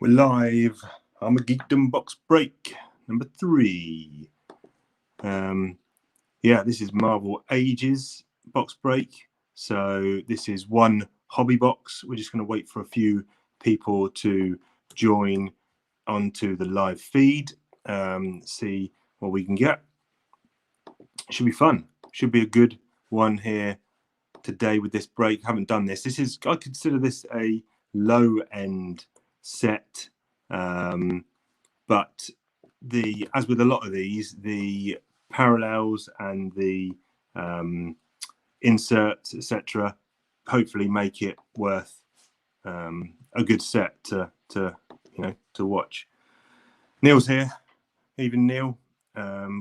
We're live. ArmaGEEKdon box break number 3. Yeah, this is Marvel Ages box break. So this is one hobby box. We're just going to wait for a few people to join onto the live feed. See what we can get. Should be fun. Should be a good one here today with this break. Haven't done this. This is, I consider this a low end set, but as with a lot of these, the parallels and the inserts, etc., hopefully make it worth a good set to watch. Neil's here. Even Neil.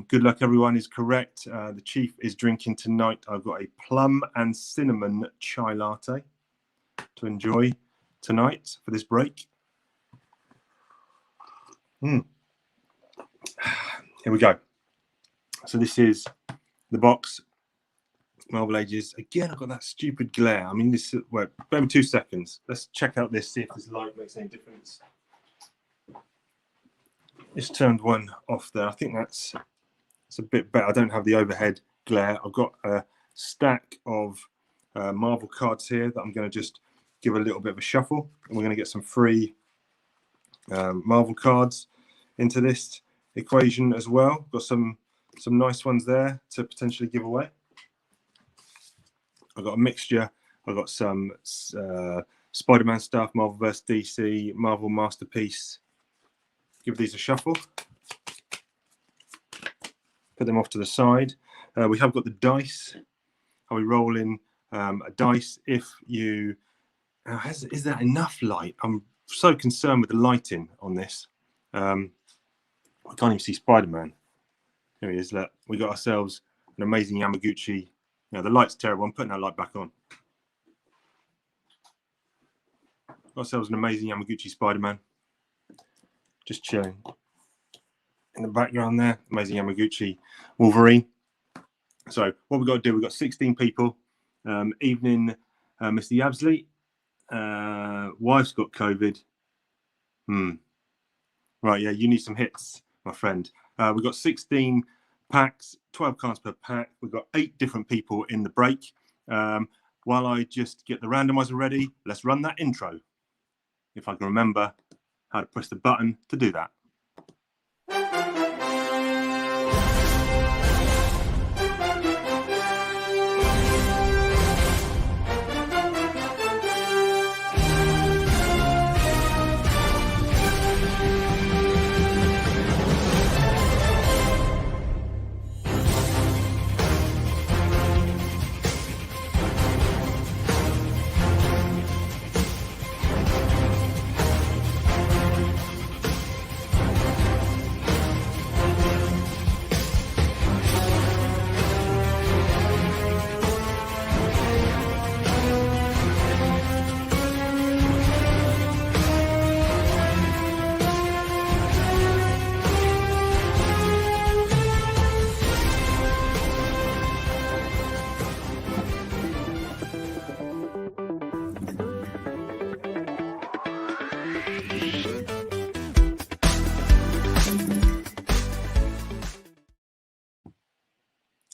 Good luck, everyone is correct. The chief is drinking tonight. I've got a plum and cinnamon chai latte to enjoy tonight for this break. Here we go. So this is the box. Marvel Ages. Again, I've got that stupid glare. I mean, this. Wait, bear me 2 seconds. Let's check out this, see if this light makes any difference. Just turned one off there. I think it's a bit better. I don't have the overhead glare. I've got a stack of Marvel cards here that I'm going to just give a little bit of a shuffle, and we're going to get some free Marvel cards into this equation as well. Got some nice ones there to potentially give away. I've got a mixture. I've got some Spider-Man stuff, Marvel vs. DC, Marvel Masterpiece. Give these a shuffle. Put them off to the side. We have got the dice. Are we rolling a dice? If you is that enough light? I'm so concerned with the lighting on this. I can't even see Spider-Man. Here he is. Look, we got ourselves an amazing Yamaguchi. The light's terrible. I'm putting that light back on. Got ourselves an amazing Yamaguchi Spider-Man. Just chilling in the background there. Amazing Yamaguchi Wolverine. So what we've got to do, we've got 16 people. Evening, Mr. Yabsley. Wife's got COVID. Right, yeah, you need some hits, my friend. We've got 16 packs, 12 cards per pack. We've got 8 different people in the break. While I just get the randomizer ready, let's run that intro. If I can remember how to press the button to do that.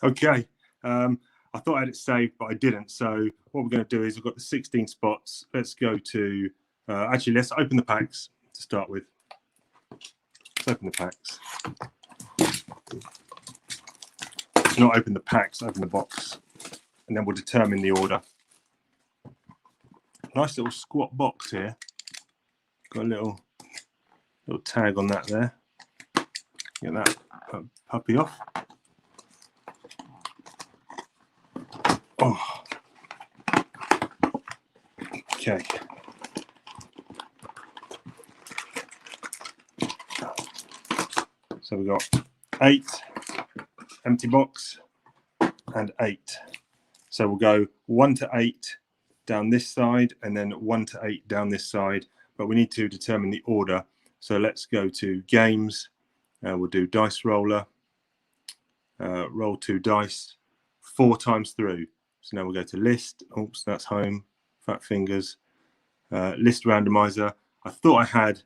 Okay, I thought I had it saved, but I didn't. So what we're going to do is we've got the 16 spots. Let's go to, actually, let's open the packs to start with. Let's open the packs. Not open the packs, open the box. And then we'll determine the order. Nice little squat box here. Got a little tag on that there. Get that puppy off. Oh. Okay. So we've got 8, empty box, and 8. So we'll go 1 to 8 down this side, and then 1 to 8 down this side. But we need to determine the order. So let's go to games. We'll do dice roller. Roll 2 dice 4 times through. So now we'll go to list. Oops, that's home. Fat fingers. List randomizer. I thought I had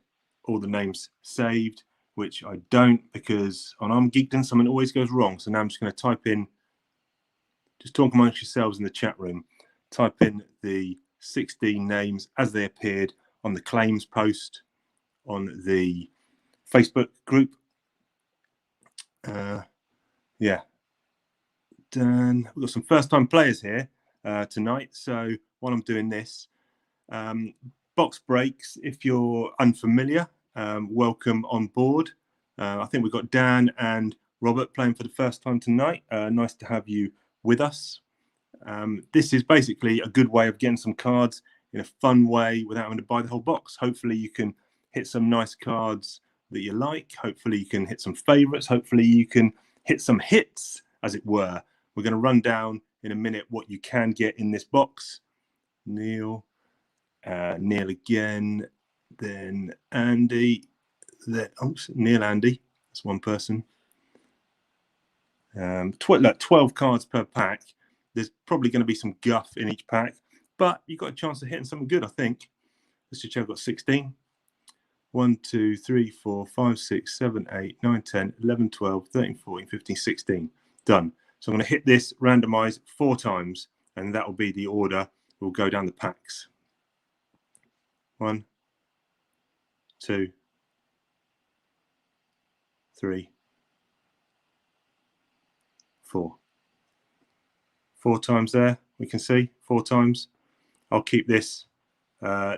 all the names saved, which I don't, because on ArmaGEEKdon something always goes wrong. So now I'm just going to type in, just talk amongst yourselves in the chat room, type in the 16 names as they appeared on the claims post on the Facebook group. Yeah, done. We've got some first-time players here tonight. So while I'm doing this, box breaks, if you're unfamiliar, welcome on board. I think we've got Dan and Robert playing for the first time tonight. Nice to have you with us. This is basically a good way of getting some cards in a fun way without having to buy the whole box. Hopefully you can hit some nice cards that you like. Hopefully you can hit some favorites. Hopefully you can hit some hits, as it were. We're going to run down in a minute what you can get in this box. Neil again, then Andy, Neil, Andy, that's one person. 12 cards per pack. There's probably going to be some guff in each pack, but you've got a chance of hitting something good, I think. Let's just check. I've got 16. 1, 2, 3, 4, 5, 6, 7, 8, 9, 10, 11, 12, 13, 14, 15, 16. Done. So I'm going to hit this, randomize 4 times, and that will be the order. We'll go down the packs. 1, 2, 3, 4. 4 times there, we can see 4 times. I'll keep this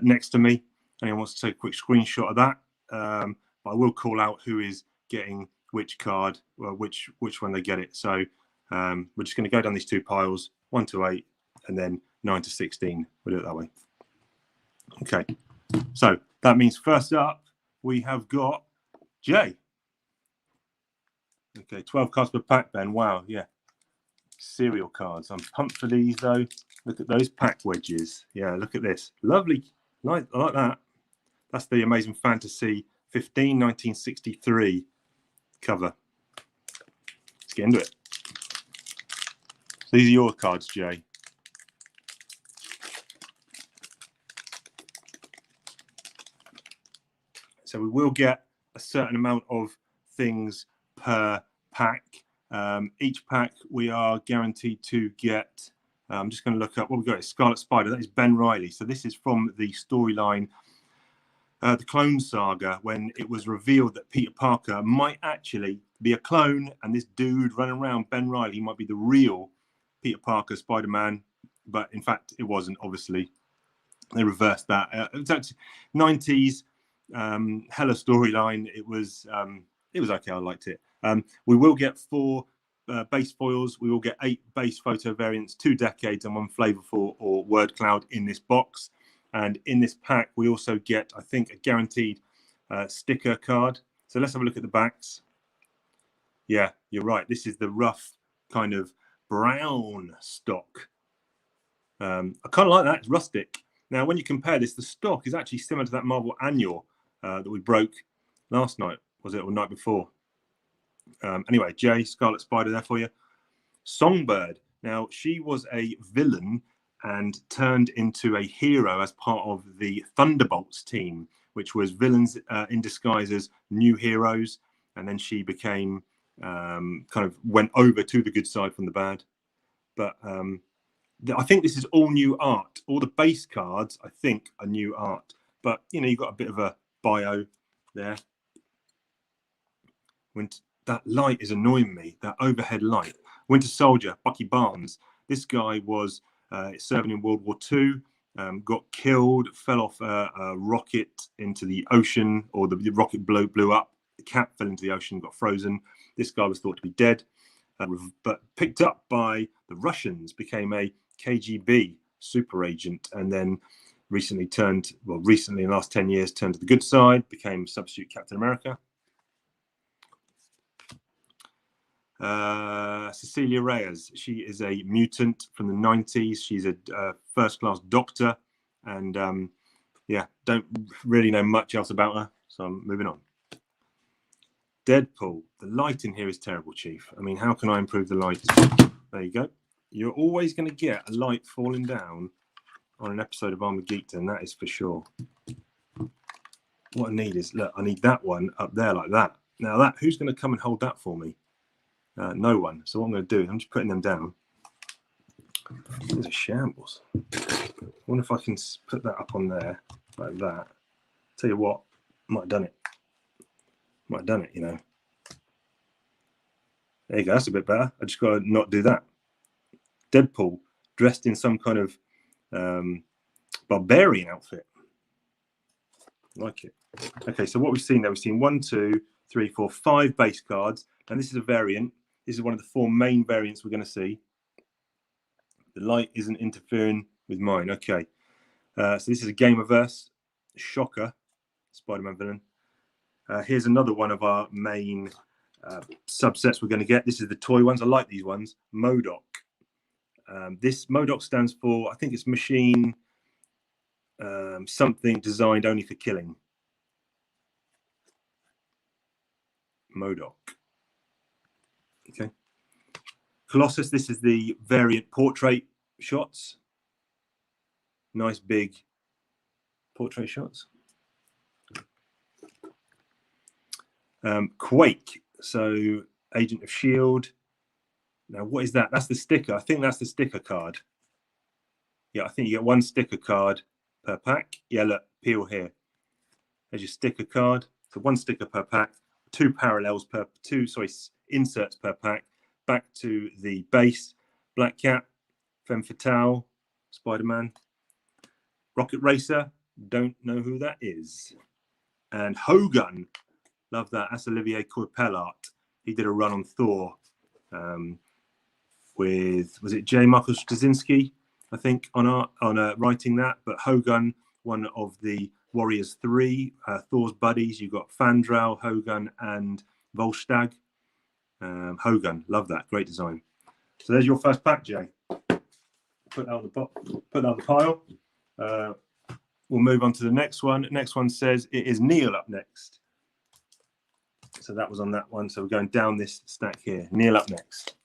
next to me. Anyone wants to take a quick screenshot of that? I will call out who is getting which card, well, which one they get it. So we're just going to go down these 2 piles, 1 to 8, and then 9 to 16. We'll do it that way. Okay. So that means first up, we have got Jay. Okay, 12 cards per pack, Ben. Wow, yeah. Cereal cards. I'm pumped for these, though. Look at those pack wedges. Yeah, look at this. Lovely. I like that. That's the Amazing Fantasy 15, 1963 cover. Let's get into it. So these are your cards, Jay. So we will get a certain amount of things per pack. Each pack we are guaranteed to get. I'm just going to look up what we've got. Scarlet Spider. That is Ben Reilly. So this is from the storyline, the Clone Saga, when it was revealed that Peter Parker might actually be a clone, and this dude running around, Ben Reilly, might be the real Peter Parker Spider-Man. But in fact, it wasn't. Obviously, they reversed that. It was actually 90s. Hella storyline. It was okay. I liked it. We will get 4 base foils. We will get 8 base photo variants, 2 decades, and 1 flavorful or word cloud in this box. And in this pack, we also get, I think, a guaranteed sticker card. So let's have a look at the backs. Yeah, you're right. This is the rough kind of brown stock. I kind of like that. It's rustic. Now, when you compare this, the stock is actually similar to that Marvel Annual that we broke last night, was it, or night before? Anyway, Jay, Scarlet Spider there for you. Songbird. Now, she was a villain and turned into a hero as part of the Thunderbolts team, which was villains in disguise as new heroes. And then she became, kind of went over to the good side from the bad. But I think this is all new art. All the base cards, I think, are new art. But, you know, you've got a bit of a bio there. That light is annoying me, that overhead light. Winter Soldier, Bucky Barnes. This guy was serving in World War II, got killed, fell off a rocket into the ocean, or the rocket blew up. The cap fell into the ocean, got frozen. This guy was thought to be dead, but picked up by the Russians, became a KGB super agent, and then recently in the last 10 years, turned to the good side, became substitute Captain America. Cecilia Reyes, she is a mutant from the 90s. She's a first-class doctor, and yeah, don't really know much else about her, so I'm moving on. Deadpool. The light in here is terrible, Chief. I mean, how can I improve the light? There you go. You're always going to get a light falling down on an episode of ArmaGEEKdon, that is for sure. What I need is, look, I need that one up there like that. Now that, who's going to come and hold that for me? No one. So what I'm going to do is I'm just putting them down. These are shambles. I wonder if I can put that up on there like that. Tell you what, might have done it. Might have done it, you know. There you go, that's a bit better. I just got to not do that. Deadpool dressed in some kind of barbarian outfit. Like it. Okay, so what we've seen there, we've seen 1, 2, 3, 4, 5 base cards, and this is a variant. This is one of the 4 main variants we're going to see. The light isn't interfering with mine. Okay, so this is a Gamerverse Shocker Spider-Man villain. Here's another one of our main subsets we're going to get. This is the toy ones. I like these ones. MODOK. This MODOK stands for, I think it's machine something designed only for killing. MODOK. Okay. Colossus, this is the variant portrait shots. Nice big portrait shots. Quake, so Agent of S.H.I.E.L.D. Now, what is that? That's the sticker. I think that's the sticker card. Yeah, I think you get 1 sticker card per pack. Yeah, look, peel here. There's your sticker card. So 1 sticker per pack, 2 parallels per, inserts per pack. Back to the base. Black Cat, Femme Fatale, Spider-Man. Rocket Racer, don't know who that is. And Hogun, love that. That's Olivier Coipel art. He did a run on Thor with, was it J. Michael Straczynski, I think, on writing that. But Hogun, one of the Warriors 3, Thor's buddies. You've got Fandral, Hogun, and Volstagg. Hogun, love that. Great design. So there's your first pack, Jay. Put that on the pile. We'll move on to the next one. Next one says it is Neil up next. So that was on that one. So we're going down this stack here. Neil up next.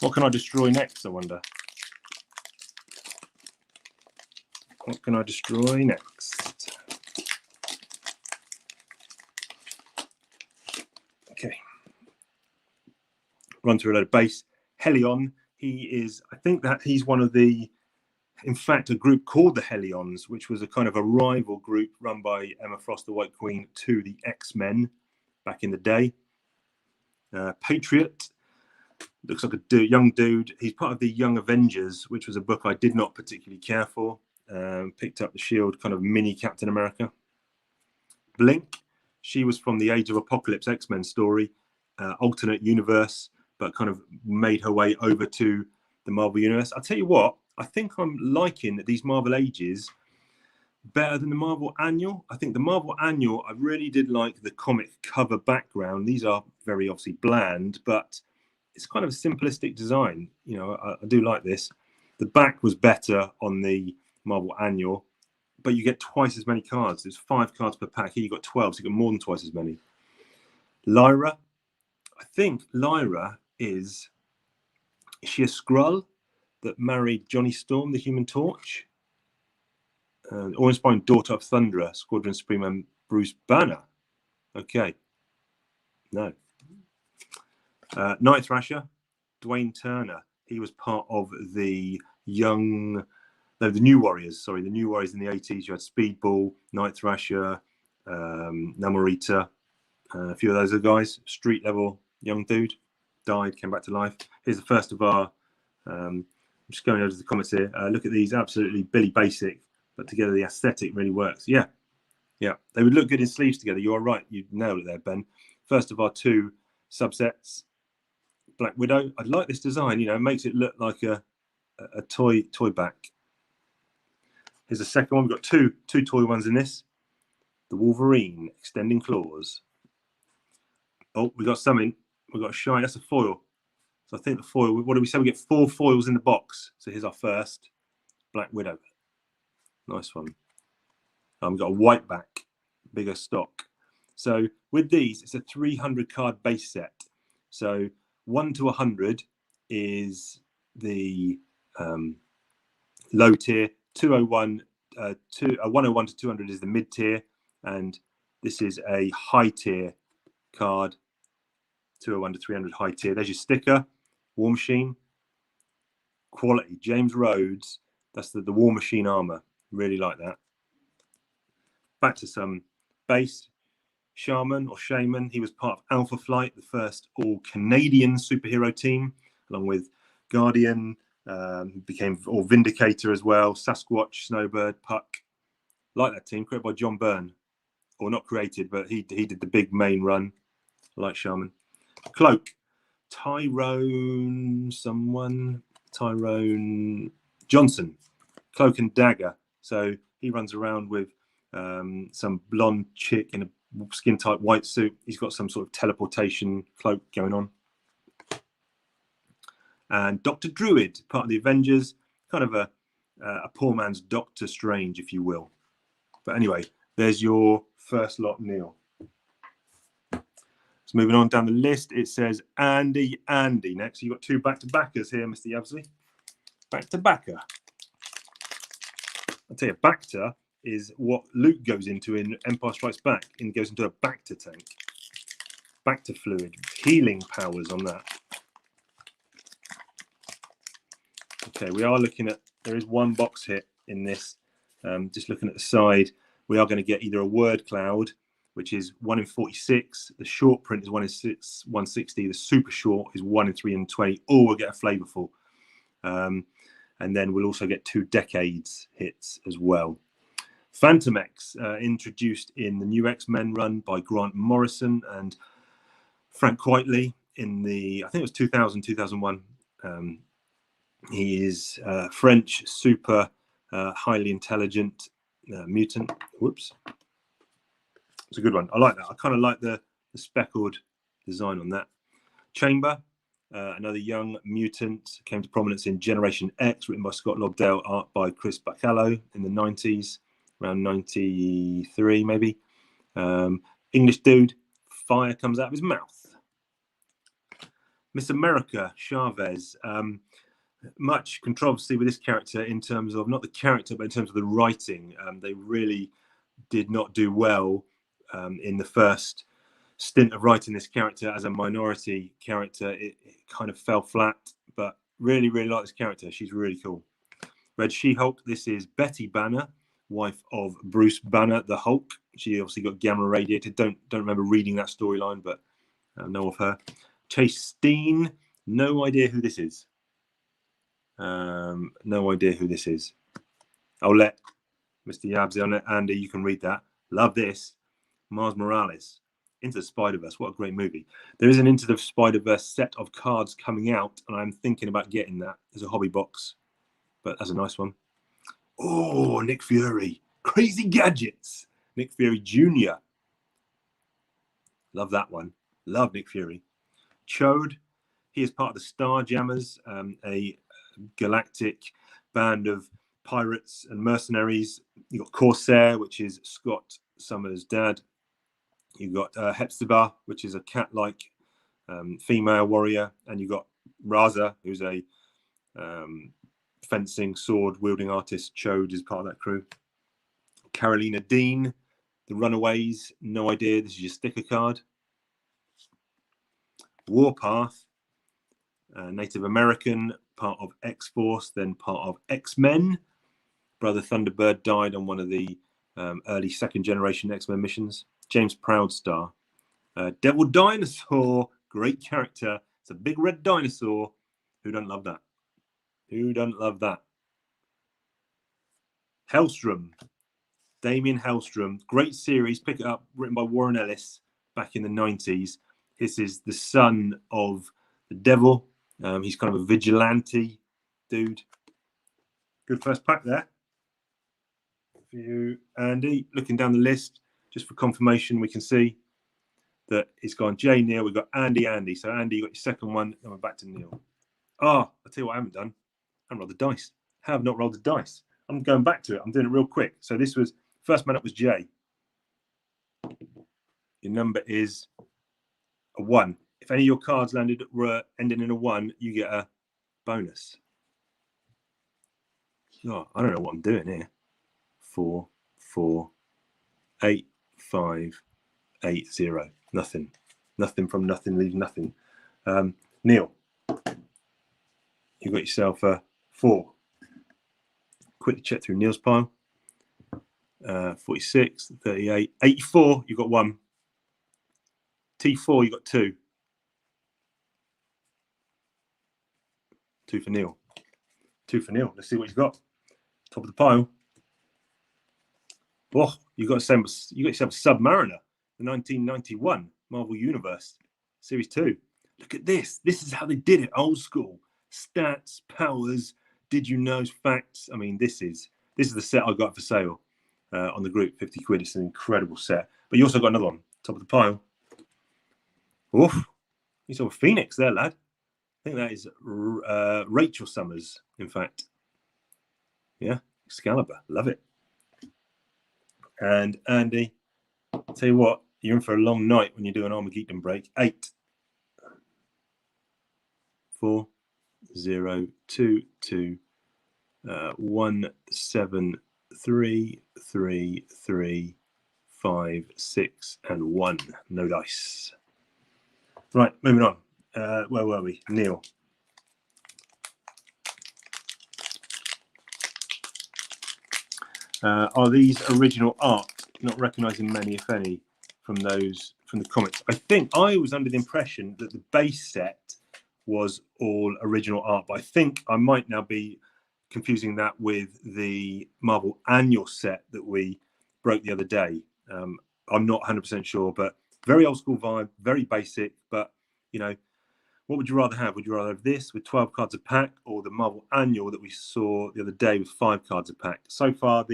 What can I destroy next, I wonder? What can I destroy next? Okay. Run through a load of base. Helion, he is, I think that he's one of the, in fact, a group called the Helions, which was a kind of a rival group run by Emma Frost, the White Queen, to the X-Men back in the day. Patriot, looks like a young dude. He's part of the Young Avengers, which was a book I did not particularly care for. Picked up the Shield, kind of mini Captain America. Blink, she was from the Age of Apocalypse X-Men story, alternate universe, but kind of made her way over to the Marvel Universe. I'll tell you what, I think I'm liking these Marvel Ages better than the Marvel Annual. I think the Marvel Annual, I really did like the comic cover background. These are very obviously bland, but it's kind of a simplistic design. You know, I do like this. The back was better on the Marvel Annual, but you get twice as many cards. There's 5 cards per pack. Here you got 12, so you got more than twice as many. Lyra, I think Lyra is she a Skrull that married Johnny Storm, the Human Torch? Awe-inspiring daughter of Thunderer, Squadron Supreme, and Bruce Banner. Okay. No. Night Thrasher, Dwayne Turner. He was part of the New Warriors. Sorry, the New Warriors in the 80s. You had Speedball, Night Thrasher, Namorita, a few of those other guys. Street level young dude, died, came back to life. Here's the first of our. I'm just going over to the comments here. Look at these, absolutely Billy Basic, but together the aesthetic really works. Yeah, yeah, they would look good in sleeves together. You are right, you nailed it there, Ben. First of our 2 subsets. Black Widow. I like this design. You know, it makes it look like a toy back. Here's the second one. We've got two toy ones in this. The Wolverine extending claws. Oh, we got something. We got a shine. That's a foil. So I think the foil. What do we say? We get 4 foils in the box. So here's our first Black Widow. Nice one. We've got a white back, bigger stock. So with these, it's a 300 card base set. So 1 to 100 is the low tier. 101 to 200 is the mid tier, and this is a high tier card. 201 to 300 high tier. There's your sticker. War Machine. Quality. James Rhodes. That's the War Machine armor. Really like that. Back to some base. Shaman or Shaman. He was part of Alpha Flight, the first all-Canadian superhero team, along with Guardian, became all Vindicator as well, Sasquatch, Snowbird, Puck. Like that team, created by John Byrne. Or not created, but he did the big main run. I like Shaman. Cloak. Tyrone Johnson. Cloak and Dagger. So he runs around with some blonde chick in a skin tight white suit. He's got some sort of teleportation cloak going on. And Dr. Druid, part of the Avengers, kind of a poor man's Doctor Strange, if you will. But anyway, there's your first lot, Neil. So moving on down the list, it says Andy next. So you've got two back-to-backers here, Mr. Yabsley. Back-to-backer. I'll tell you, Bacta is what Luke goes into in Empire Strikes Back, and goes into a Bacta tank. Bacta fluid, healing powers on that. Okay, we are looking at, there is one box hit in this. Just looking at the side, we are going to get either a word cloud, which is 1 in 46. The short print is 1 in 160. The super short is 1 in 320. Or we'll get a flavorful. And then we'll also get 2 decades hits as well. Phantom X, introduced in the new X-Men run by Grant Morrison and Frank Quitely in the, I think it was 2000, 2001. He is French, super highly intelligent mutant. Whoops. It's a good one. I like that. I kind of like the speckled design on that. Chamber, another young mutant, came to prominence in Generation X, written by Scott Lobdell, art by Chris Bacallo in the 90s, around 93 maybe. English dude, fire comes out of his mouth. Miss America, Chavez. Much controversy with this character in terms of, not the character, but in terms of the writing. They really did not do well in the first stint of writing this character as a minority character. It kind of fell flat, but really, really like this character. She's really cool. Red She-Hulk. This is Betty Banner, wife of Bruce Banner, the Hulk. She obviously got gamma radiated. Don't remember reading that storyline, but I know of her. Chase Steen. No idea who this is. No idea who this is. I'll let Mr. Yabs on it. Andy, you can read that. Love this. Mars Morales. Into the Spider-Verse. What a great movie. There is an Into the Spider-Verse set of cards coming out, and I'm thinking about getting that. There's a hobby box, but that's a nice one. Oh, Nick Fury. Crazy Gadgets. Nick Fury Jr. Love that one. Love Nick Fury. Chode. He is part of the Star Jammers, a galactic band of pirates and mercenaries. You've got Corsair, which is Scott Summers' dad. You've got Hepzibah, which is a cat-like female warrior. And you've got Raza, who's a fencing, sword-wielding artist. Chode is part of that crew. Carolina Dean, the Runaways. No idea. This is your sticker card. Warpath, Native American, part of X-Force, then part of X-Men. Brother Thunderbird died on one of the early second-generation X-Men missions. James Proudstar. Devil Dinosaur, great character. It's a big red dinosaur. Who doesn't love that? Who doesn't love that? Hellstrom. Damien Hellstrom. Great series. Pick it up. Written by Warren Ellis back in the 90s. This is the son of the devil. He's kind of a vigilante dude. Good first pack there. For you, Andy. Looking down the list, just for confirmation, we can see that it's gone Jay, Neil. We've got Andy. So Andy, you got your second one. Then we're back to Neil. I'll tell you what I haven't done. I haven't rolled the dice. I have not rolled the dice. I'm going back to it. I'm doing it real quick. So this was, first man up was Jay. Your number is a 1. If any of your cards were ending in a 1, you get a bonus. Oh, I don't know what I'm doing here. 4, 4, 8, 5, 8, 0. Nothing. Nothing from nothing leaves nothing. Neil, you got yourself a 4. Quickly check through Neil's pile. 46, 38, 84. You got 1. T4, you got 2. 2 for Neil. 2 for Neil. Let's see what he's got. Top of the pile. Oh, you got yourself a Submariner, the 1991 Marvel Universe Series 2. Look at this. This is how they did it, old school. Stats, powers, did you know, facts. I mean, this is the set I got for sale on the group, 50 quid. It's an incredible set. But you also got another one, top of the pile. Oof. You saw a Phoenix there, lad. I think that is Rachel Summers, in fact. Yeah, Excalibur. Love it. And Andy, I'll tell you what, you're in for a long night when you do an ArmaGEEKdon break. 8, 4, 0, 2, 2, 1, 7, 3, 3, 3, 5, 6, and 1. No dice. Right, moving on. Where were we? Neil. Are these original art? Not recognising many, if any, from the comics. I think I was under the impression that the base set was all original art, but I think I might now be confusing that with the Marvel annual set that we broke the other day. I'm not 100% sure, but very old school vibe, very basic. But you know, what would you rather have? Would you rather have this with 12 cards a pack, or the Marvel annual that we saw the other day with 5 cards a pack? So far,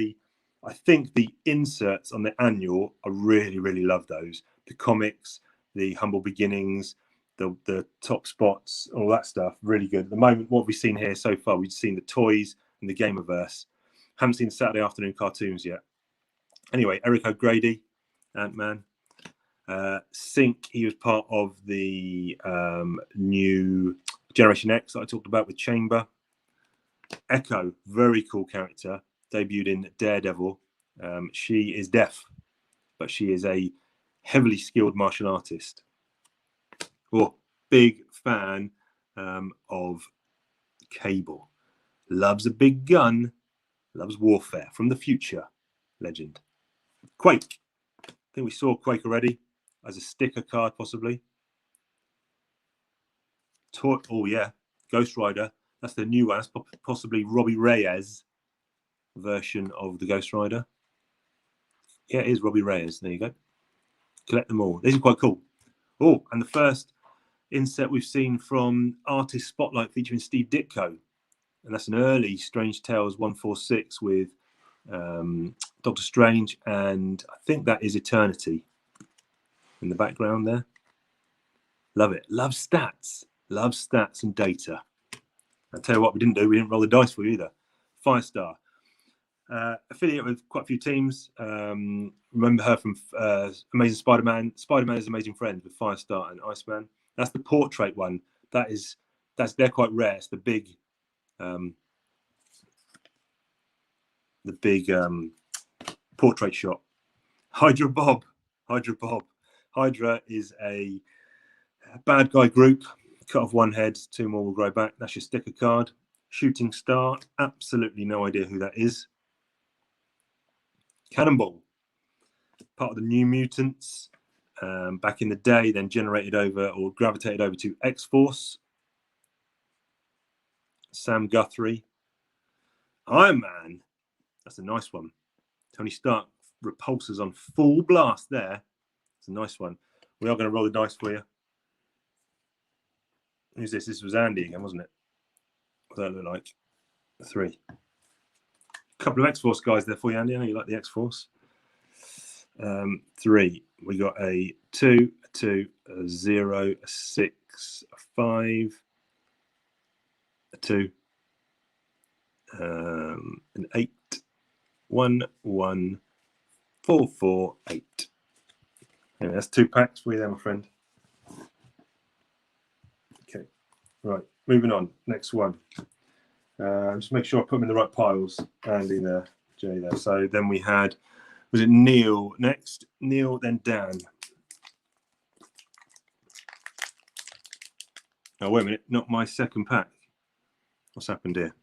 I think the inserts on the annual, I really, really love those. The comics, the humble beginnings, the top spots, all that stuff, really good. At the moment, what we've seen here so far, we've seen the toys and the Gamerverse. Haven't seen the Saturday afternoon cartoons yet. Anyway, Eric O'Grady, Ant-Man. Sync, he was part of the new Generation X that I talked about with Chamber. Echo, very cool character, debuted in Daredevil. She is deaf, but she is a heavily skilled martial artist. Oh, big fan of Cable. Loves a big gun, loves warfare. From the future, legend. Quake. I think we saw Quake already as a sticker card, possibly. Oh, yeah. Ghost Rider. That's the new one. That's possibly Robbie Reyes version of the Ghost Rider. Yeah, it is Robbie Reyes. There you go. Collect them all. These are quite cool. Oh, and the first inset we've seen from Artist Spotlight featuring Steve Ditko. And that's an early Strange Tales 146 with Doctor Strange, and I think that is Eternity in the background there. Love it. Love stats. Love stats and data. I'll tell you what we didn't do. We didn't roll the dice for you either. Firestar. Affiliate with quite a few teams. Remember her from Amazing Spider-Man. Spider-Man is Amazing Friends with Firestar and Iceman. That's the portrait one. They're quite rare. It's the big portrait shot. Hydra Bob. Hydra is a bad guy group. Cut off one head, 2 more will grow back. That's your sticker card. Shooting Star. Absolutely no idea who that is. Cannonball. Part of the New Mutants. Back in the day, then generated over or gravitated over to X-Force. Sam Guthrie. Iron Man. That's a nice one. Tony Stark repulsors on full blast there. It's a nice one. We are going to roll the dice for you. Who's this? This was Andy again, wasn't it? What does that look like? 3. A couple of X-Force guys there for you, Andy. I know you like the X-Force. 3. We got a 2, a 2, a 0, a 6, a 5, a 2, an 8, 1, 1, 4, 4, 8. Anyway, that's 2 packs for you there, my friend. Okay, right, moving on. Next one. Just make sure I put them in the right piles. Andy there, Jay there. So then we had, was it Neil next? Neil, then Dan. Oh, wait a minute, not my second pack. What's happened here?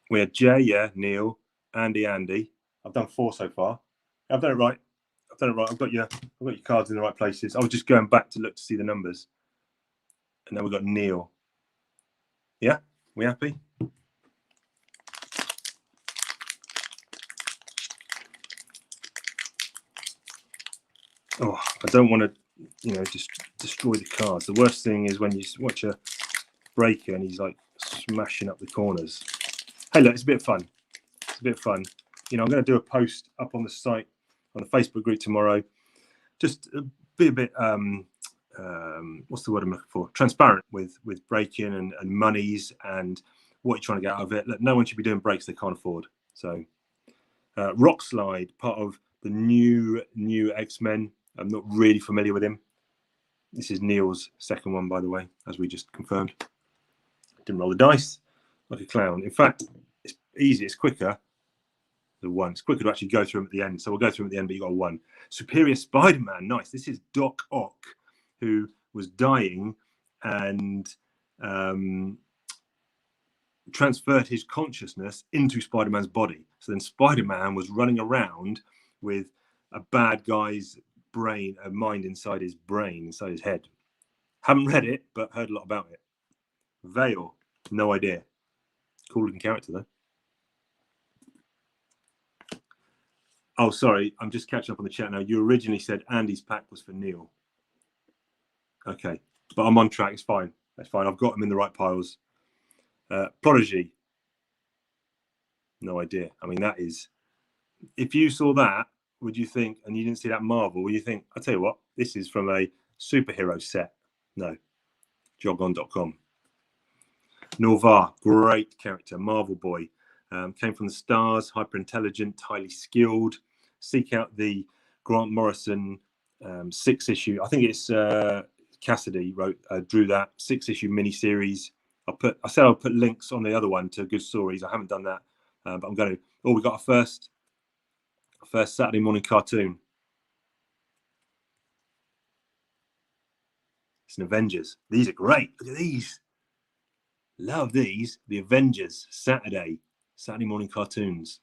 We had Jay, yeah, Neil, Andy. I've done 4 so far. I've done it right. I've got your cards in the right places. I was just going back to look to see the numbers. And then we've got Neil. Yeah, we happy? Oh, I don't want to, just destroy the cards. The worst thing is when you watch a breaker and he's like smashing up the corners. Hey, look, it's a bit of fun. I'm going to do a post up on the site, on the Facebook group tomorrow. Just be a bit, what's the word I'm looking for? Transparent with breaking and monies and what you're trying to get out of it. Look, no one should be doing breaks they can't afford. So, Rock Slide, part of the new X-Men. I'm not really familiar with him. This is Neil's second one, by the way, as we just confirmed. Didn't roll the dice like a clown. In fact, it's easy. It's quicker. The 1. It's quicker to actually go through them at the end. So we'll go through them at the end, but you got a 1. Superior Spider-Man. Nice. This is Doc Ock, who was dying and transferred his consciousness into Spider-Man's body. So then Spider-Man was running around with a bad guy's brain, a mind inside his brain, inside his head. Haven't read it, but heard a lot about it. Veil, no idea. Cool looking character though. Oh, sorry, I'm just catching up on the chat now. You originally said Andy's pack was for Neil. Okay, but I'm on track. It's fine. That's fine. I've got them in the right piles. Prodigy. No idea. I mean, that is... If you saw that, would you think, and you didn't see that Marvel, would you think, I'll tell you what, this is from a superhero set? No. Jogon.com. Norvar, great character, Marvel boy. Came from the stars, hyper intelligent, highly skilled. Seek out the Grant Morrison 6-issue. I think it's Cassidy drew that 6-issue miniseries. I said I'll put links on the other one to good stories. I haven't done that, but I'm going to. Oh, we got our first Saturday morning cartoon. It's an Avengers. These are great. Look at these. Love these. The Avengers Saturday morning cartoons.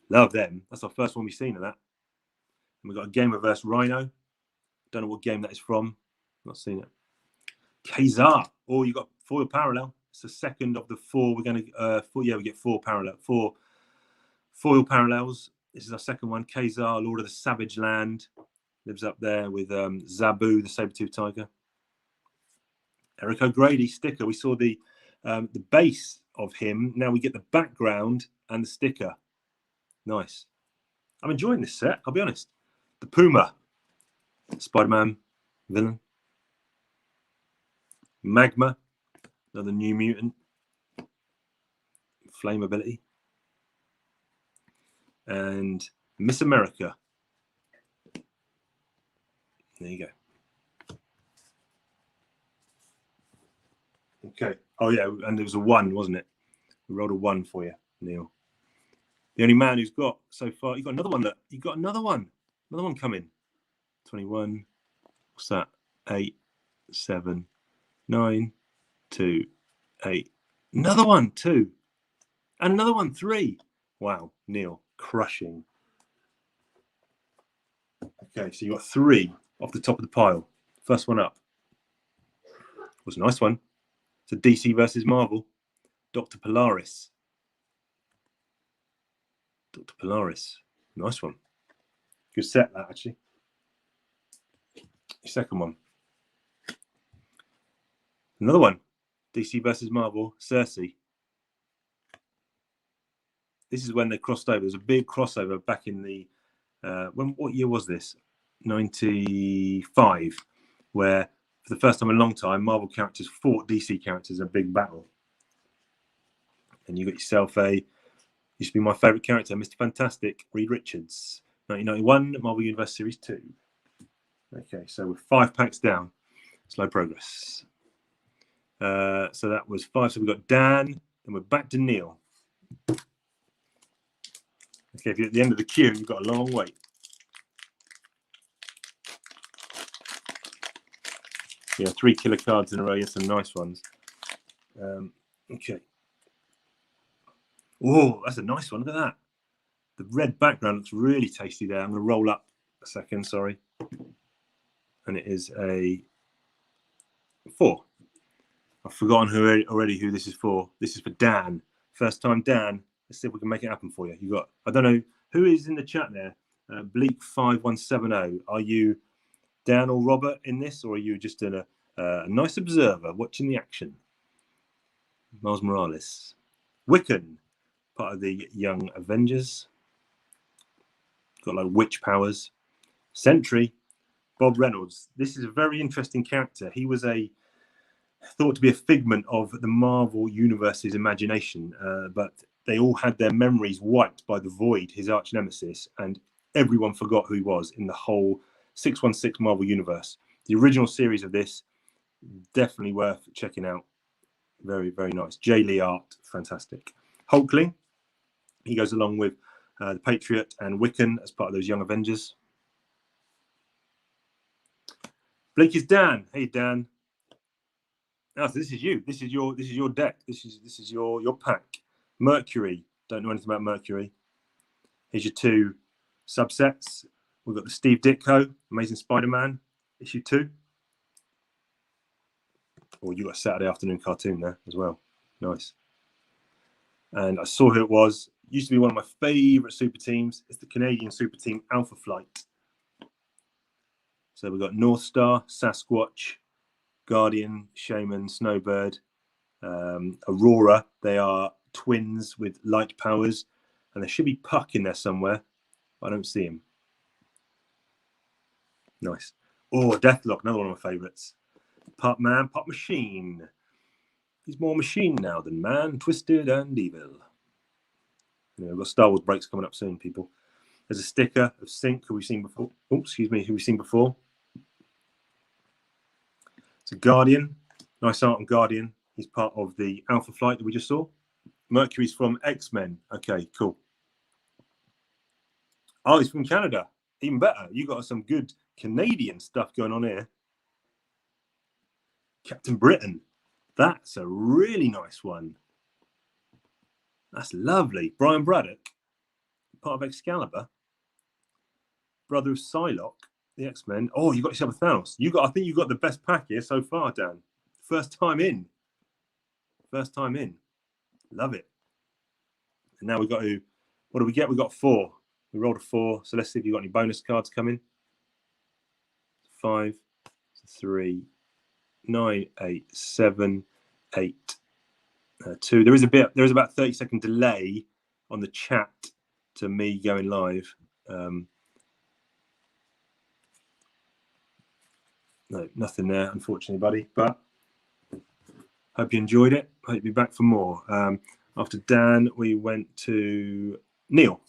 Love them. That's our first one we've seen of that. And we've got a Gamer vs Rhino. Don't know what game that is from. Not seen it. Kazar. Oh, you got foil parallel. It's the second of the 4. We're going to, we get 4 foil parallels. This is our second one. Kazar, Lord of the Savage Land. Lives up there with Zabu, the saber-toothed tiger. Eric O'Grady sticker. We saw the base of him. Now we get the background and the sticker. Nice. I'm enjoying this set, I'll be honest. The Puma. Spider-Man villain. Magma. Another New Mutant. Flame ability. And Miss America. There you go. Okay. Oh, yeah. And there was a 1, wasn't it? We rolled a 1 for you, Neil. The only man who's got so far. You got another one. You got another one. Another one coming. 21. What's that? 8, 7, 9, 2, 8. Another one, 2. And another one, 3. Wow, Neil, crushing. Okay, so you got 3 off the top of the pile. First one up. It was a nice one. It's a DC versus Marvel. Dr. Polaris. Dr. Polaris. Nice one. Good set, that, actually. Your second one. Another one. DC versus Marvel. Cersei. This is when they crossed over. There's a big crossover back in the... what year was this? 95. Where, for the first time in a long time, Marvel characters fought DC characters in a big battle. And you got yourself used to be my favourite character, Mr. Fantastic, Reed Richards. 1991, Marvel Universe Series 2. Okay, so we're 5 packs down. Slow progress. So that was 5. So we've got Dan, and we're back to Neil. Okay, if you're at the end of the queue, you've got a long wait. Yeah, 3 killer cards in a row. Yeah, some nice ones. Okay. Oh, that's a nice one. Look at that. The red background looks really tasty there. I'm going to roll up a second, sorry. And it is a 4. I've forgotten already who this is for. This is for Dan. First time, Dan. Let's see if we can make it happen for you. You got, I don't know who is in the chat there. Bleak5170. Are you Dan or Robert in this, or are you just a nice observer watching the action? Miles Morales. Wiccan, part of the Young Avengers. Got like witch powers. Sentry, Bob Reynolds. This is a very interesting character. He was thought to be a figment of the Marvel Universe's imagination, but they all had their memories wiped by the Void, his arch nemesis, and everyone forgot who he was in the whole 616 Marvel Universe. The original series of this, definitely worth checking out. Very, very nice. J. Lee art, fantastic. Hulkling, he goes along with the Patriot and Wiccan as part of those Young Avengers. Blake is Dan. Hey, Dan. Oh, so this is you. This is your deck. This is your pack. Mercury. Don't know anything about Mercury. Here's your 2 subsets. We've got the Steve Ditko, Amazing Spider-Man, issue 2. Oh, you got a Saturday afternoon cartoon there as well. Nice. And I saw who it was. Used to be one of my favourite super teams. It's the Canadian super team Alpha Flight. So we've got North Star, Sasquatch, Guardian, Shaman, Snowbird, Aurora. They are twins with light powers, and there should be Puck in there somewhere. I don't see him. Nice. Oh, Deathlock, another one of my favourites. Pup Man, Pup Machine. He's more machine now than man, twisted and evil. You know, we've got Star Wars breaks coming up soon, people. There's a sticker of Sync, who we've seen before. Oh, excuse me, who we've seen before. It's a Guardian. Nice art on Guardian. He's part of the Alpha Flight that we just saw. Mercury's from X-Men. Okay, cool. Oh, he's from Canada. Even better. You got some good Canadian stuff going on here. Captain Britain. That's a really nice one. That's lovely. Brian Braddock, part of Excalibur. Brother of Psylocke, the X-Men. Oh, you got yourself a Thanos. I think you got the best pack here so far, Dan. First time in. First time in. Love it. And now we've got to, what do we get? We got 4. We rolled a 4. So let's see if you've got any bonus cards coming. 5, 3, 9, 8, 7, 8, 2. There is about a 30-second delay on the chat to me going live. No, nothing there, unfortunately, buddy. But hope you enjoyed it. Hope you'll be back for more. After Dan, we went to Neil.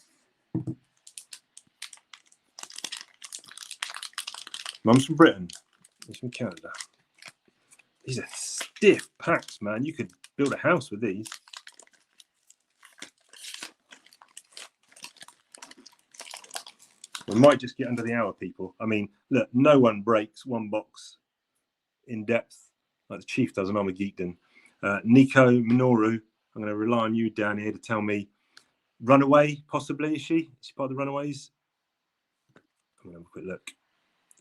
Mum's from Britain. He's from Canada. These are stiff packs, man. You could build a house with these. We might just get under the hour, people. I mean, look, no one breaks one box in depth like the Chief does on ArmaGEEKdon. Nico Minoru, I'm going to rely on you down here to tell me. Runaway, possibly, is she? Is she part of the Runaways? I'm going to have a quick look.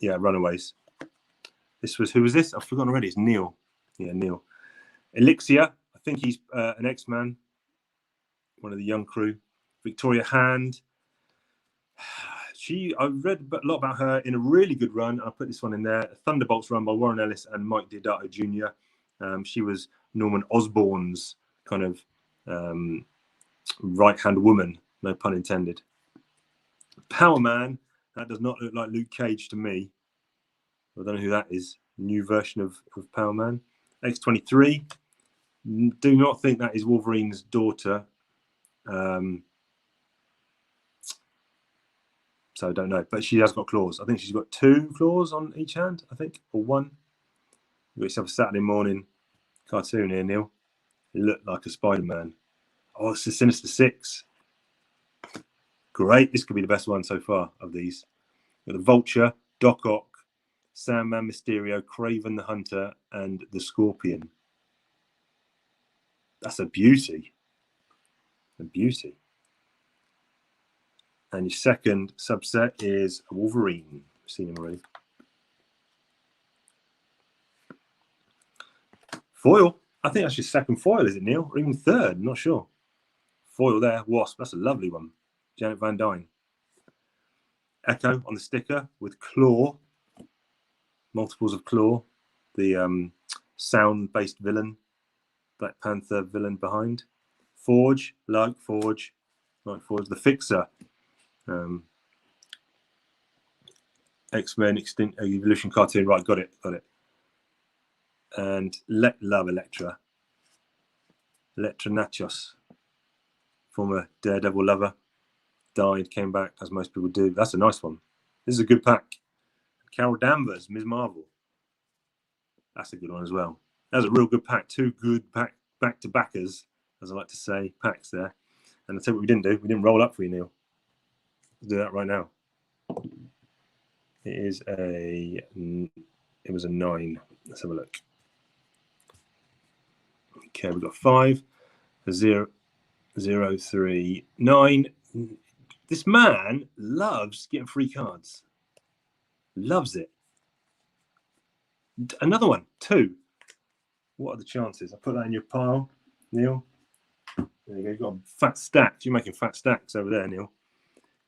Yeah, Runaways. Who was this? I've forgotten already. It's Neil. Yeah, Neil. Elixir, I think he's an X-Man, one of the young crew. Victoria Hand. I read a lot about her in a really good run. I'll put this one in there. Thunderbolts run by Warren Ellis and Mike Diodato Jr. She was Norman Osborn's kind of right-hand woman, no pun intended. Power Man, that does not look like Luke Cage to me. I don't know who that is. New version of Power Man. X-23. Do not think that is Wolverine's daughter. So I don't know, but she has got claws. I think she's got 2 claws on each hand, I think, or 1. You got yourself a Saturday morning cartoon here, Neil. It looked like a Spider-Man. Oh, it's a Sinister Six. Great. This could be the best one so far of these. Got the Vulture, Doc Ock, Sandman, Mysterio, Kraven the Hunter, and the Scorpion. That's a beauty. A beauty. And your second subset is a Wolverine. We've seen him already. Foil. I think that's your second foil, is it, Neil? Or even third? I'm not sure. Foil there. Wasp. That's a lovely one. Janet Van Dyne. Echo on the sticker with Claw. Multiples of Claw. The sound-based villain. Black Panther villain behind. Forge. Like Forge. Like Forge. The Fixer. X-Men Extinct Evolution cartoon. Right, got it. And Love Elektra. Elektra Nachos. Former Daredevil lover. Died, came back, as most people do. That's a nice one. This is a good pack. Carol Danvers, Ms. Marvel. That's a good one as well. That's a real good pack. Two good back-to-backers, as I like to say, packs there. And I'll tell you what we didn't do. We didn't roll up for you, Neil. Let's do that right now. It was a 9. Let's have a look. Okay, we've got 5, a 0, 0, 3, 9. This man loves getting free cards. Loves it. Another one, 2. What are the chances? I put that in your pile, Neil. There you go. You've got fat stacks. You're making fat stacks over there, Neil.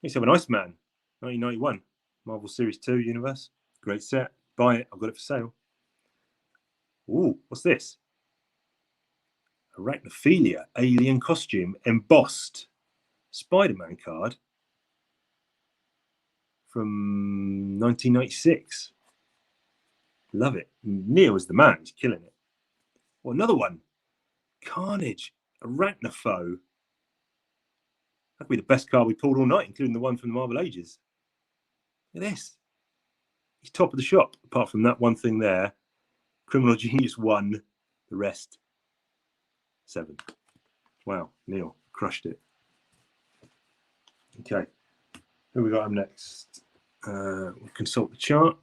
You have an Iceman, 1991. Marvel Series 2 universe. Great set. Buy it. I've got it for sale. Ooh, what's this? Arachnophilia, alien costume, embossed Spider-Man card from 1996. Love it. Neil is the man. He's killing it. Well, another one. Carnage, Arachnopho. That could be the best card we pulled all night, including the one from the Marvel Ages. Look at this. He's top of the shop, apart from that one thing there. Criminal Genius 1, the rest 7. Wow, Neil crushed it. Okay, who we got up next? We'll consult the chart.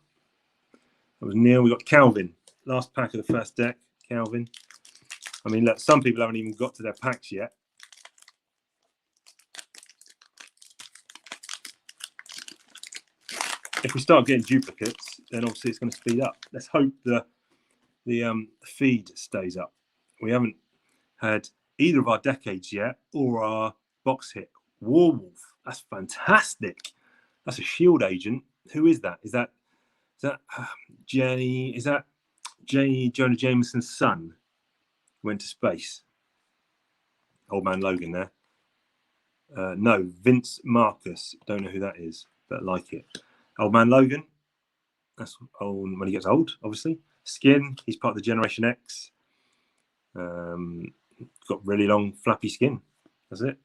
That was Neil. We got Calvin. Last pack of the first deck, Calvin. I mean, look, some people haven't even got to their packs yet. If we start getting duplicates, then obviously it's going to speed up. Let's hope the feed stays up. We haven't had either of our decades yet or our box hit. Warwolf. That's fantastic. That's a shield agent. Who is that? Is that Jenny? Is that Jonah Jameson's son? Went to space. Old Man Logan there. No, Vince Marcus. Don't know who that is, but like it. Old Man Logan. That's old when he gets old, obviously. Skin. He's part of the Generation X. Got really long, flappy skin. That's it.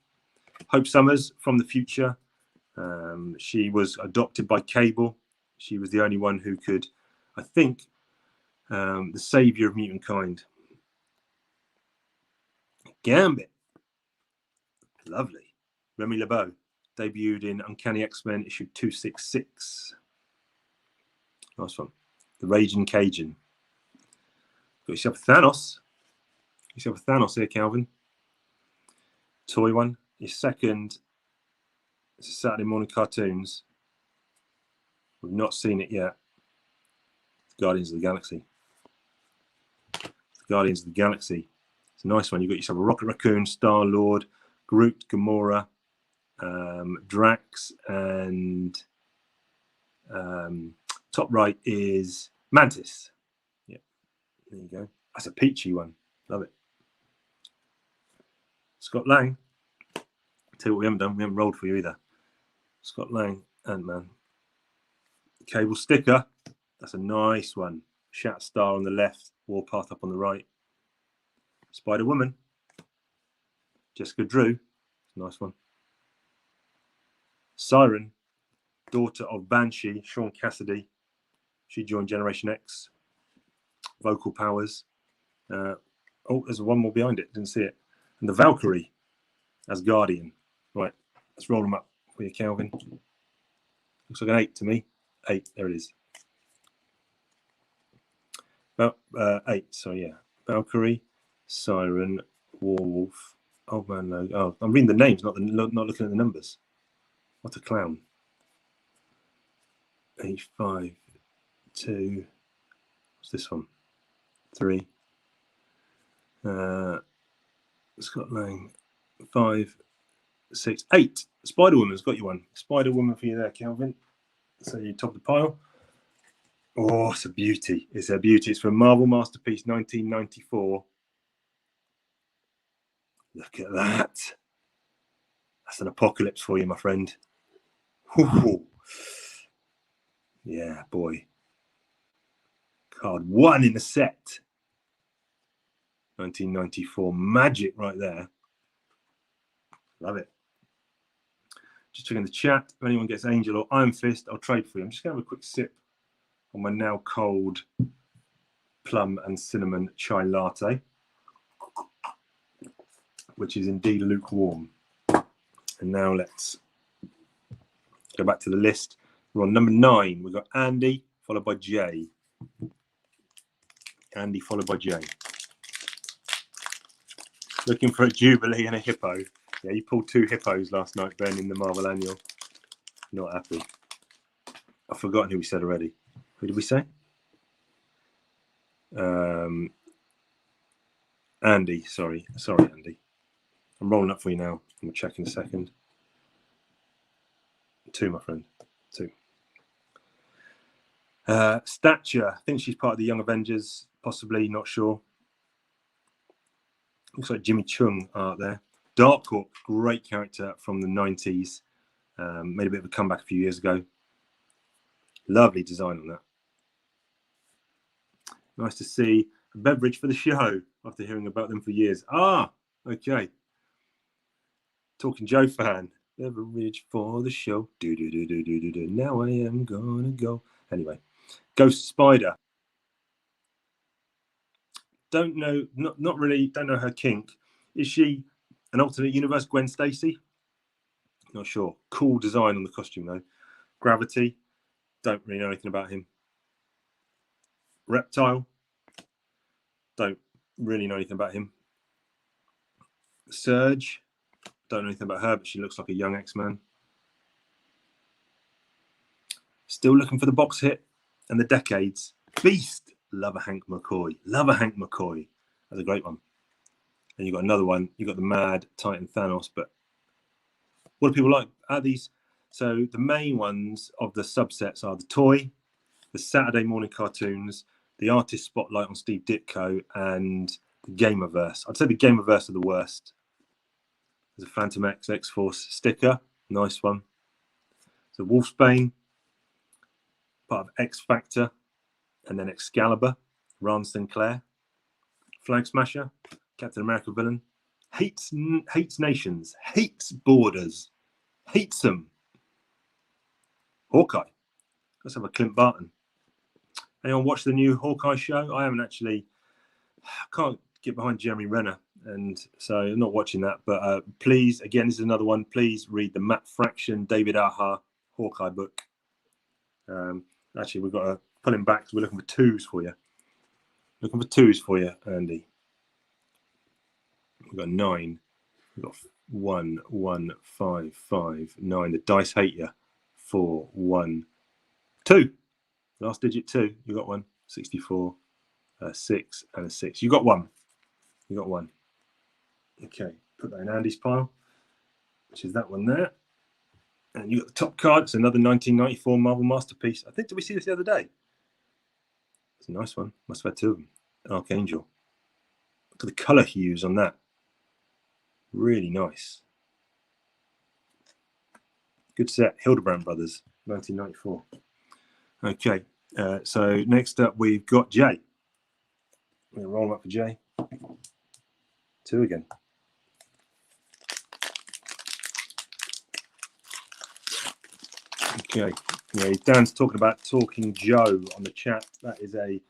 Hope Summers from the future. She was adopted by Cable. She was the only one who could, I think, the savior of mutant kind. Gambit. Lovely. Remy LeBeau. Debuted in Uncanny X-Men issue 266. Nice one. The Raging Cajun. Got yourself a Thanos. Yourself a Thanos here, Calvin. Toy one. Your second Saturday morning cartoons. We've not seen it yet. Guardians of the Galaxy. Guardians of the Galaxy. It's a nice one. You've got yourself a Rocket Raccoon, Star-Lord, Groot, Gamora, Drax, and top right is Mantis. Yeah, there you go. That's a peachy one. Love it. Scott Lang. Tell you what we haven't done. We haven't rolled for you either. Scott Lang, Ant-Man. Cable sticker. That's a nice one. Shat Star on the left, Warpath up on the right. Spider-Woman. Jessica Drew. Nice one. Siren, daughter of Banshee, Sean Cassidy. She joined Generation X. Vocal powers. Oh, there's one more behind it. Didn't see it. And the Valkyrie as Guardian. Right, let's roll them up for you, Calvin. Looks like an 8 to me. 8, there it is. About 8, so yeah. Valkyrie, Siren, Warwolf, Old Man Logan. Oh, I'm reading the names, not looking at the numbers. What a clown. H5, 2. What's this one? 3. Scott Lang, 5, 6, 8. Spider Woman's got you one. Spider Woman for you there, Calvin. So you top the pile. Oh, it's a beauty. It's a beauty. It's from Marvel Masterpiece 1994. Look at that. That's an apocalypse for you, my friend. Ooh. Yeah, boy. Card 1 in the set. 1994. Magic right there. Love it. Just checking the chat. If anyone gets Angel or Iron Fist, I'll trade for you. I'm just going to have a quick sip on my now cold plum and cinnamon chai latte, which is indeed lukewarm. And now let's go back to the list. We're on number 9. We've got Andy, followed by Jay. Andy, followed by Jay. Looking for a Jubilee and a Hippo. Yeah, you pulled 2 hippos last night, Ben, in the Marvel Annual. Not happy. I've forgotten who we said already. Who did we say? Andy, sorry, Andy. I'm rolling up for you now. I'm going to check in a second. 2, my friend. 2. Stature. I think she's part of the Young Avengers. Possibly, not sure. Looks like Jimmy Chung art there. Darkhawk, great character from the 90s. Made a bit of a comeback a few years ago. Lovely design on that. Nice to see a beverage for the show after hearing about them for years. Ah, okay. Talking Joe fan. Beverage for the show. Do. Now I am gonna go. Anyway, Ghost Spider. Don't know, not really, don't know her kink. Is she an alternate universe Gwen Stacy? Not sure. Cool design on the costume though. Gravity. Don't really know anything about him. Reptile. Don't really know anything about him. Surge. Don't know anything about her, but she looks like a young X-Man. Still looking for the box hit and the decades. Beast. Love a Hank McCoy. Love a Hank McCoy. That's a great one. And you got another one. You got the Mad Titan Thanos. But what do people like? Are these? So the main ones of the subsets are the toy, the Saturday morning cartoons, the artist spotlight on Steve Ditko, and the Gamerverse. I'd say the Gamerverse are the worst. There's a Phantom X X-Force sticker. Nice one. So Wolfsbane, part of X Factor, and then Excalibur, Ron Sinclair, Flag Smasher, Captain America villain, hates nations, hates borders, hates them. Hawkeye. Let's have a Clint Barton. Anyone watch the new Hawkeye show? I haven't actually. I can't get behind Jeremy Renner, and so I'm not watching that. But please, again, this is another one. Please read the Matt Fraction, David Aha Hawkeye book. Actually, we've got to pull him back because we're looking for 2s for you. Looking for 2s for you, Andy. We've got 9. We've got 1, 1, 5, 5, 9. The dice hate you. 4, 1, 2. Last digit 2. You got one. 64, 6, and a 6. You got one. You got one. Okay. Put that in Andy's pile, which is that one there. And you got the top card. It's another 1994 Marvel Masterpiece. I think, did we see this the other day? It's a nice one. Must have had 2 of them. Archangel. Look at the color hues on that. Really nice. Good set. Hildebrand Brothers, 1994. Okay. So next up, we've got Jay. I'm going to roll them up for Jay. 2 again. Okay. Yeah, Dan's talking about Talking Joe on the chat. That is a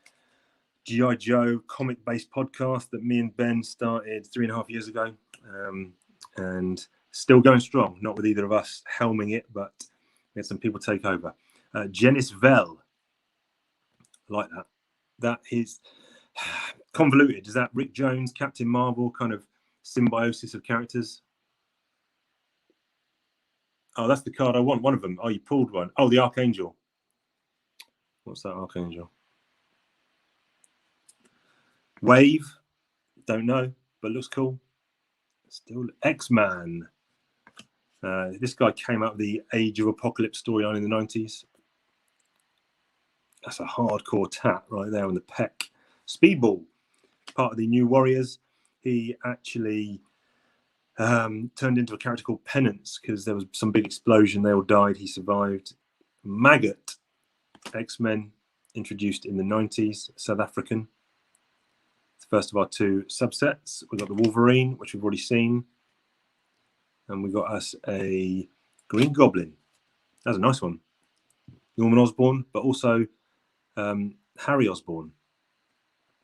G.I. Joe comic-based podcast that me and Ben started 3.5 years ago, and still going strong. Not with either of us helming it, but we had some people take over. Janice Vell, I like that. That is convoluted. Is that Rick Jones, Captain Marvel, kind of symbiosis of characters? Oh, that's the card I want. One of them. Oh, you pulled one. Oh, the Archangel. What's that Archangel? Wave. Don't know, but looks cool. Still X-Man. This guy came out of the Age of Apocalypse storyline in the 90s. That's a hardcore tat right there on the pec. Speedball, part of the New Warriors. He actually turned into a character called Penance because there was some big explosion. They all died. He survived. Maggot, X-Men, introduced in the 90s, South African. It's the first of our 2 subsets. We've got the Wolverine, which we've already seen. And we got us a Green Goblin. That's a nice one. Norman Osborn, but also Harry Osborn,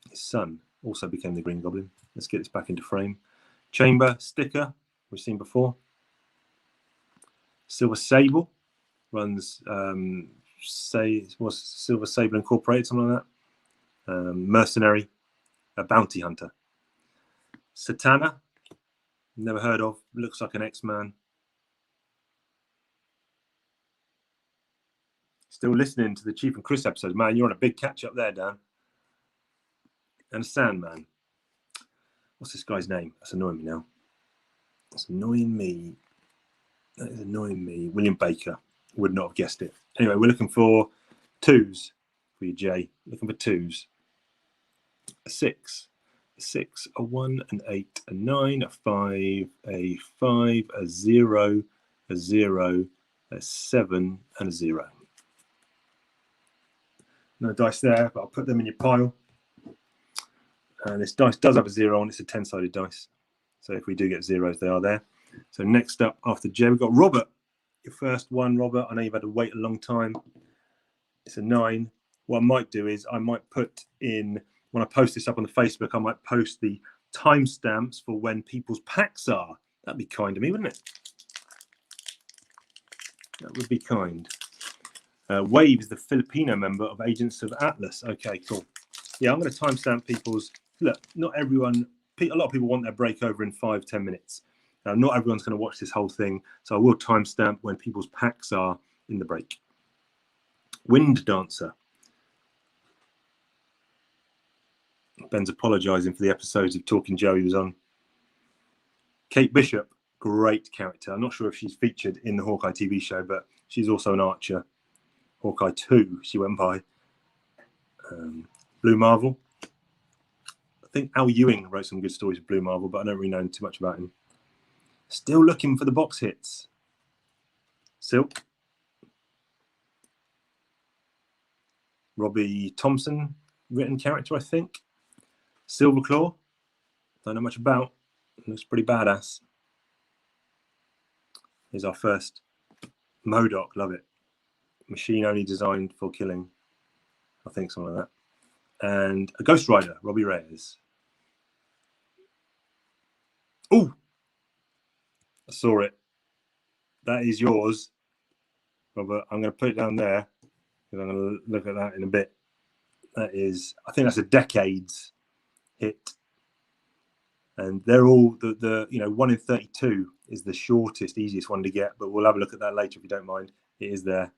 his son, also became the Green Goblin. Let's get this back into frame. Chamber sticker, we've seen before. Silver Sable runs, Silver Sable Incorporated, something like that. Mercenary, a bounty hunter. Satana, never heard of, looks like an X-Man. Still listening to the Chief and Chris episodes. Man, you're on a big catch up there, Dan. And Sandman. What's this guy's name? That's annoying me now. That's annoying me. That is annoying me. William Baker. Would not have guessed it. Anyway, we're looking for 2s for you, Jay. Looking for 2s. A 6. A 6, a 1, an 8, a 9, a 5, a 5, a 0, a 0, a 7, and a 0. No dice there, but I'll put them in your pile. And this dice does have a 0 on. It's a 10-sided dice. So if we do get zeros, they are there. So next up after Jay, we've got Robert. Your first one, Robert. I know you've had to wait a long time. It's a 9. What I might do is I might put in, when I post this up on the Facebook, I might post the timestamps for when people's packs are. That'd be kind of me, wouldn't it? That would be kind. Wave is the Filipino member of Agents of Atlas. Okay, cool. Yeah, I'm going to timestamp people's. Look, not everyone. A lot of people want their break over in 5-10 minutes. Not everyone's going to watch this whole thing, so I will timestamp when people's packs are in the break. Wind Dancer. Ben's apologising for the episodes of Talking Joe he was on. Kate Bishop, great character. I'm not sure if she's featured in the Hawkeye TV show, but she's also an archer. Hawkeye 2, she went by. Blue Marvel. I think Al Ewing wrote some good stories of Blue Marvel, but I don't really know too much about him. Still looking for the box hits. Silk. Robbie Thompson, written character, I think. Silverclaw. Don't know much about. Looks pretty badass. Here's our first. MODOK, love it. Machine only designed for killing. I think something like that. And a Ghost Rider, Robbie Reyes. Oh, I saw it. That is yours, Robert. I'm going to put it down there because I'm going to look at that in a bit. That is, I think that's a Decades hit. And they're all the 1 in 32 is the shortest, easiest one to get, but we'll have a look at that later if you don't mind. It is there.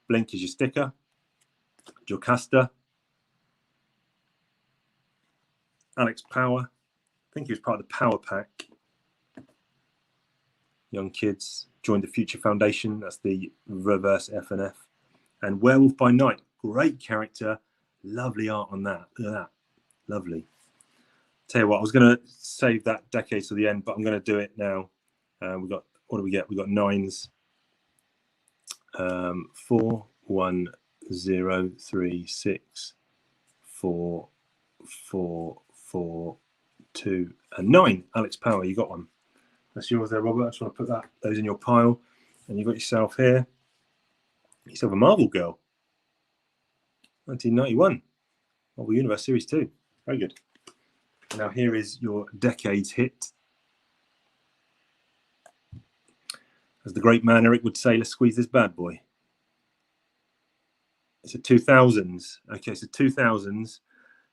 Blink is your sticker. Jocasta. Alex Power. I think he was part of the Power Pack. Young kids joined the Future Foundation. That's the reverse FNF. And Werewolf by Night. Great character. Lovely art on that. Look at that. Lovely. Tell you what, I was going to save that Decades to the end, but I'm going to do it now. What do we get? We got 9s. 4, 1, 0, 3, 6, 4, 4, 4, 2, and 9. Alex Power, you got one. That's yours there, Robert. I just want to put those in your pile. And you've got yourself here. Yourself a Marvel Girl. 1991. Marvel Universe Series 2. Very good. Now here is your decades hit. As the great man Eric would say, let's squeeze this bad boy. It's a 2000s. Okay, so 2000s.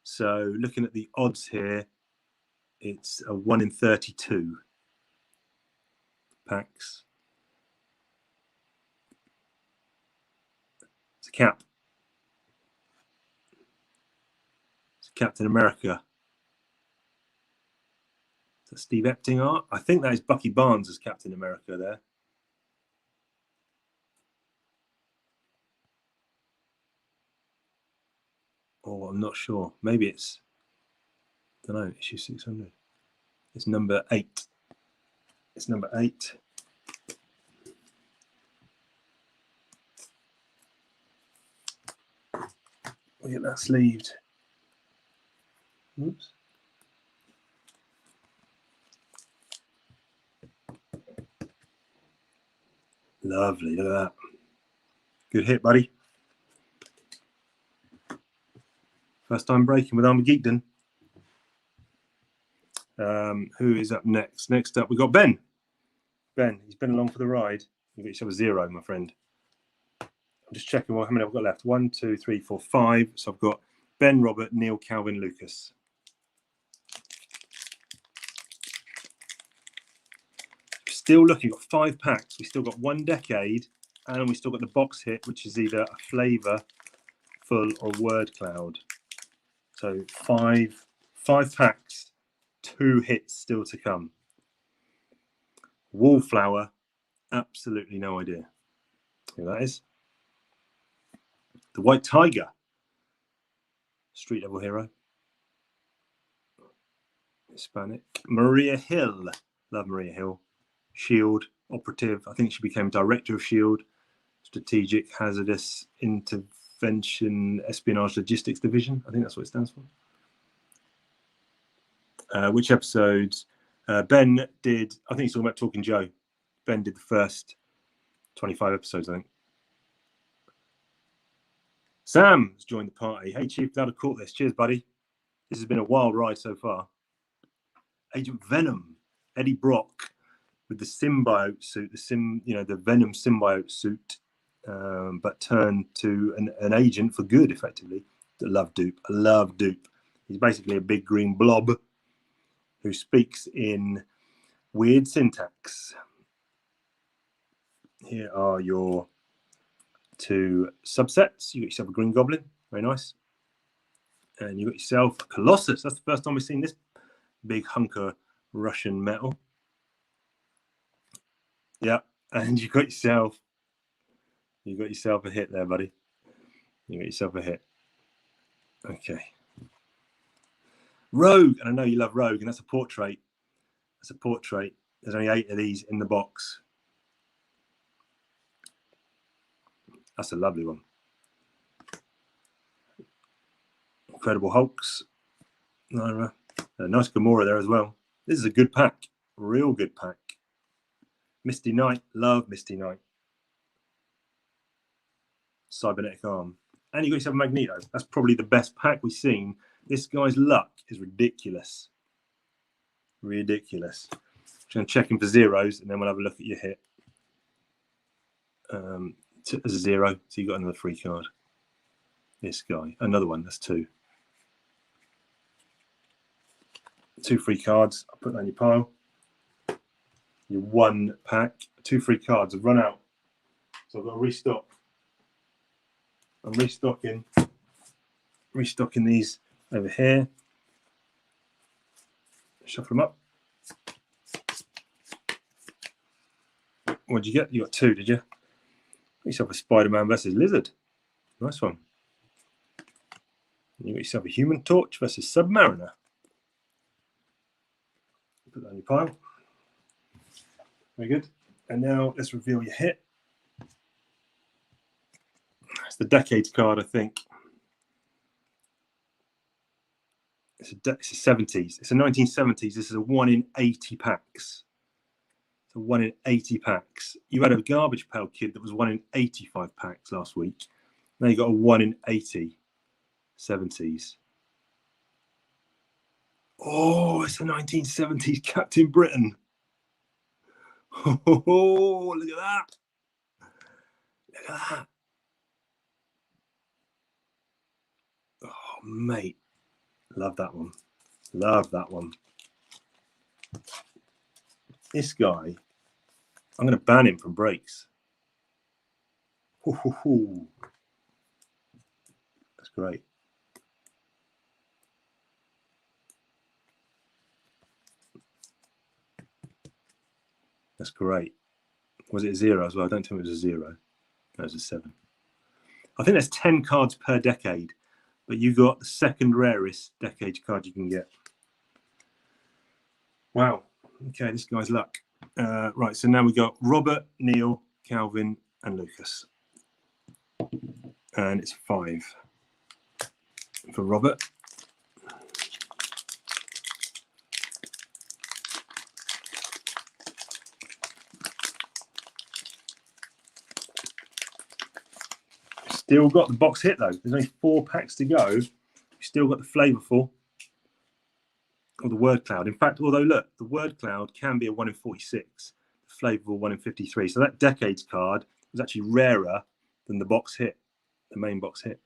So looking at the odds here, it's a 1 in 32 packs. It's a cap. It's Captain America. Is that Steve Epting art? I think that is Bucky Barnes as Captain America there. Oh, I'm not sure. Maybe it's, I don't know, issue 600. It's number 8. It's number 8. We'll get that sleeved. Oops. Lovely, look at that. Good hit, buddy. First time breaking with ArmaGEEKdon. Who is up next? Next up, we've got Ben. Ben, he's been along for the ride. You got yourself a 0, my friend. I'm just checking how many I've got left. 1, 2, 3, 4, 5. So I've got Ben, Robert, Neil, Calvin, Lucas. Still looking, got 5 packs. We still got 1 decade, and we still got the box hit, which is either a Flavorful or word cloud. So 5 packs, 2 hits still to come. Wallflower, absolutely no idea who that is. The White Tiger, street level hero. Hispanic. Maria Hill, love Maria Hill. Shield operative. I think she became director of Shield. Strategic Hazardous Intervention Espionage Logistics Division. I think that's what it stands for. Which episodes? Ben did, I think he's talking about Talking Joe. Ben did the first 25 episodes, I think. Sam has joined the party. Hey, Chief, glad I caught this. Cheers, buddy. This has been a wild ride so far. Agent Venom, Eddie Brock with the symbiote suit, the Venom symbiote suit, but turned to an agent for good, effectively. I love Dupe. He's basically a big green blob who speaks in weird syntax. Here are your 2 subsets. You got yourself a Green Goblin, very nice. And you got yourself a Colossus. That's the first time we've seen this big hunk of Russian metal. Yeah, and you got yourself a hit there, buddy. You got yourself a hit. Okay. Rogue, and I know you love Rogue, and that's a portrait. There's only 8 of these in the box. That's a lovely one. Incredible Hulks. Nice Gamora there as well. This is a good pack. Real good pack. Misty Knight. Love Misty Knight. Cybernetic Arm. And you got yourself a Magneto. That's probably the best pack we've seen. This guy's luck is ridiculous. Ridiculous. Just going to check him for zeros, and then we'll have a look at your hit. As a 0, so you got another free card. This guy, another one. That's 2. 2 free cards. I'll put that in your pile. Your 1 pack. 2 free cards have run out, so I've got to restock. I'm restocking these over here. Shuffle them up. What did you get? You got 2, did you? Got yourself a Spider-Man versus Lizard. Nice one. You got yourself a Human Torch versus Submariner. Put that on your pile. Very good. And now let's reveal your hit. It's the Decades card, I think. It's a 70s. It's a 1970s. This is a 1 in 80 packs. It's a 1 in 80 packs. You had a Garbage Pail Kid that was 1 in 85 packs last week. Now you got a 1 in 80 70s. Oh, it's a 1970s Captain Britain. Oh, look at that. Look at that. Oh, mate. Love that one. Love that one. This guy, I'm going to ban him from breaks. That's great. That's great. Was it a 0 as well? Don't tell me it was a 0. That was a 7. I think there's 10 cards per decade, but you got the second rarest decade card you can get. Wow. Okay, this guy's luck. Right, so now we got Robert, Neil, Calvin, and Lucas. And it's 5 for Robert. Still got the box hit though. There's only 4 packs to go. We've still got the Flavorful or the word cloud. In fact, although look, the word cloud can be a 1 in 46, the Flavorful 1 in 53. So that decades card was actually rarer than the box hit, the main box hit.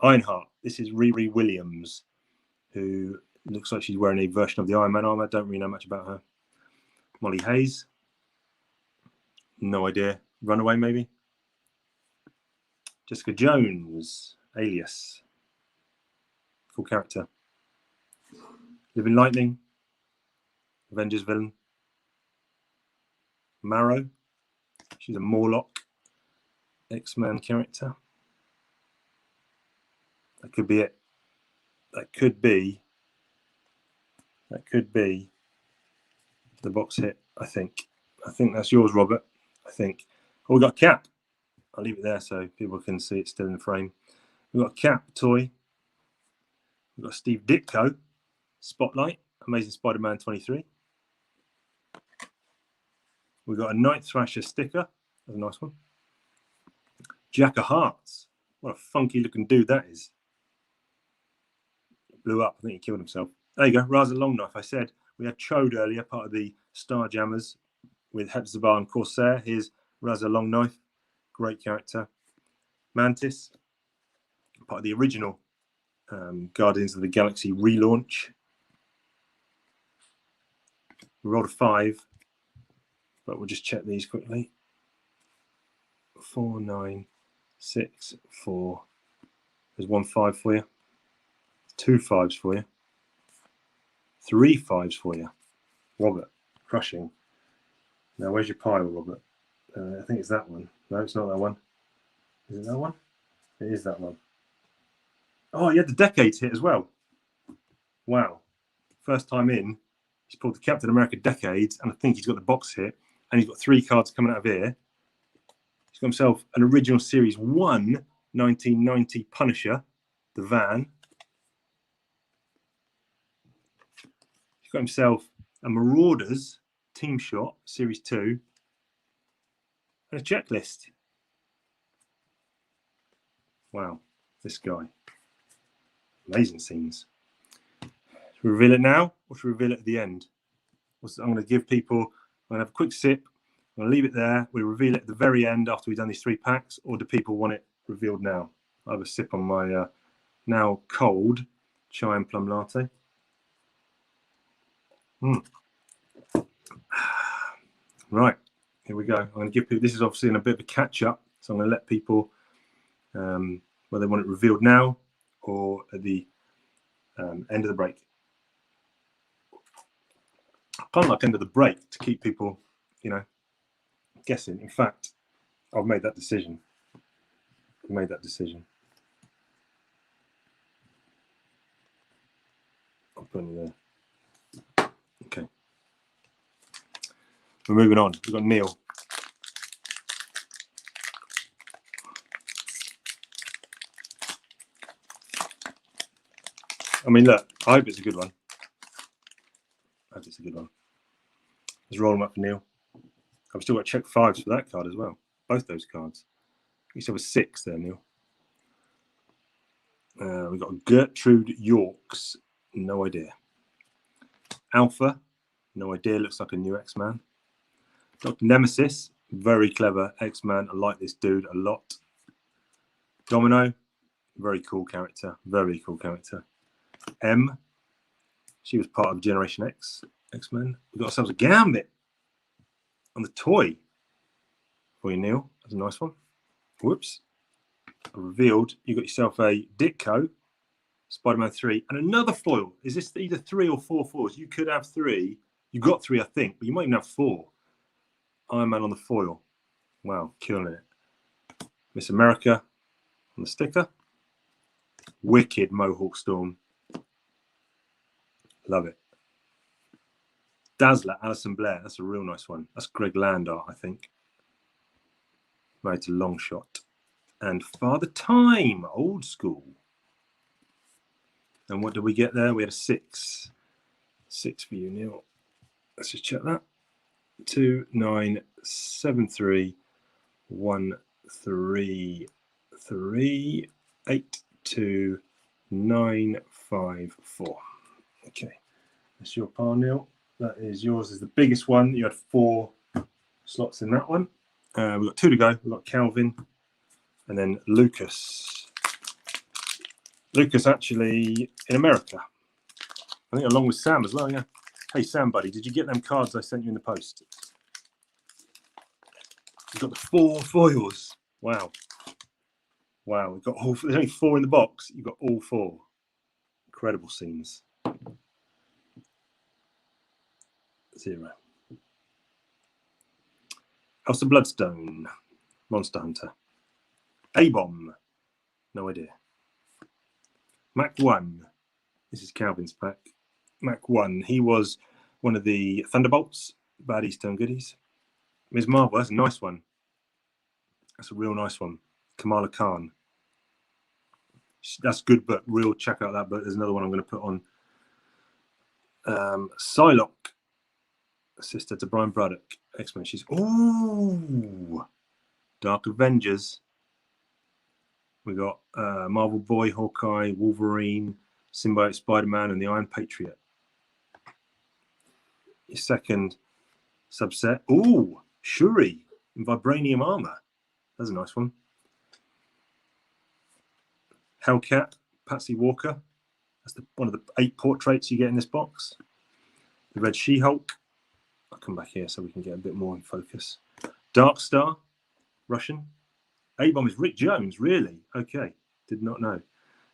Ironheart. This is Riri Williams, who looks like she's wearing a version of the Iron Man armor. Don't really know much about her. Molly Hayes. No idea. Runaway maybe. Jessica Jones, Alias, full character. Living Lightning, Avengers villain. Marrow, she's a Morlock, X-Men character. That could be it. That could be the box hit, I think. I think that's yours, Robert. I think. Oh, we got Cap. I'll leave it there so people can see it's still in the frame. We've got Cap toy. We've got Steve Ditko, Spotlight, Amazing Spider-Man 23. We've got a Night Thrasher sticker. That's a nice one. Jack of Hearts. What a funky looking dude that is. Blew up. I think he killed himself. There you go. Raza Longknife. I said we had Chode earlier, part of the Starjammers with Hepzibah and Corsair. Here's Raza Longknife. Great character. Mantis, part of the original Guardians of the Galaxy relaunch. We rolled a 5, but we'll just check these quickly. 4, 9, 6, 4. There's 1 5 for you. 2 5s for you. 3 5s for you. Robert, crushing. Now, where's your pile, Robert? I think it's that one. No, it's not that one. Is it that one? It is that one. Oh, you had the decades hit as well. Wow. First time in, he's pulled the Captain America decades, and I think he's got the box hit, and he's got 3 cards coming out of here. He's got himself an original Series 1 1990 Punisher, the van. He's got himself a Marauders Team Shot, Series 2, and a checklist. Wow, this guy. Amazing scenes. Should we reveal it now, or should we reveal it at the end? I'm going to give people, I'm going to have a quick sip, I'm going to leave it there, we reveal it at the very end after we've done these 3 packs, or do people want it revealed now? I have a sip on my now cold chai and plum latte. Right, here we go. I'm going to give people, this is obviously in a bit of a catch up, so I'm going to let people whether they want it revealed now or at the end of the break. I kind of like end of the break to keep people, you know, guessing. In fact, I've made that decision. I'll put it there. Okay. We're moving on. We've got Neil. I mean, look, I hope it's a good one. Let's roll them up for Neil. I've still got check 5s for that card as well. Both those cards. You said was 6 there, Neil. We've got Gertrude Yorks. No idea. Alpha, no idea, looks like a new X-Man. Dr. Nemesis, very clever X-Man. I like this dude a lot. Domino, very cool character, very cool character. M, she was part of Generation X, X-Men. We've got ourselves a Gambit on the toy for you, Neil. That's a nice one. Whoops. I revealed you got yourself a Ditko, Spider-Man 3, and another foil. Is this either 3 or 4 foils? You could have 3. You got 3, I think, but you might even have 4. Iron Man on the foil. Wow, killing it. Miss America on the sticker. Wicked Mohawk Storm. Love it. Dazzler, Alison Blair. That's a real nice one. That's Greg Land art, I think. Married to Longshot. And Father Time, old school. And what did we get there? We had a 6. 6 for you, Neil. Let's just check that. 2, 9, 7, 3, 1, 3, 3, 8, 2, 9, 5, 4. Okay, that's your pile, Neil. That is yours. Is the biggest one. You had 4 slots in that one. We've got 2 to go. We've got Calvin and then Lucas. Lucas actually in America. I think along with Sam as well, yeah. Hey, Sam, buddy, did you get them cards I sent you in the post? You've got the 4 foils. Wow. Wow, we've got all, there's only 4 in the box. You've got all 4. Incredible scenes. 0. Elsa Bloodstone, Monster Hunter. A-Bomb, no idea. Mac 1, this is Calvin's pack. Mac 1, he was one of the Thunderbolts, Baddies Turn Goodies. Ms. Marvel, that's a nice one. That's a real nice one. Kamala Khan. That's a good book. Real check out that book. There's another one I'm going to put on. Psylocke, sister to Brian Braddock. X-Men. She's ooh, Dark Avengers. We got Marvel Boy, Hawkeye, Wolverine, Symbiote Spider-Man, and the Iron Patriot. Your second subset. Ooh, Shuri in Vibranium armor. That's a nice one. Hellcat, Patsy Walker. That's one of the 8 portraits you get in this box. The Red She-Hulk. I'll come back here so we can get a bit more in focus. Dark Star, Russian. A-Bomb is Rick Jones, really? Okay, did not know.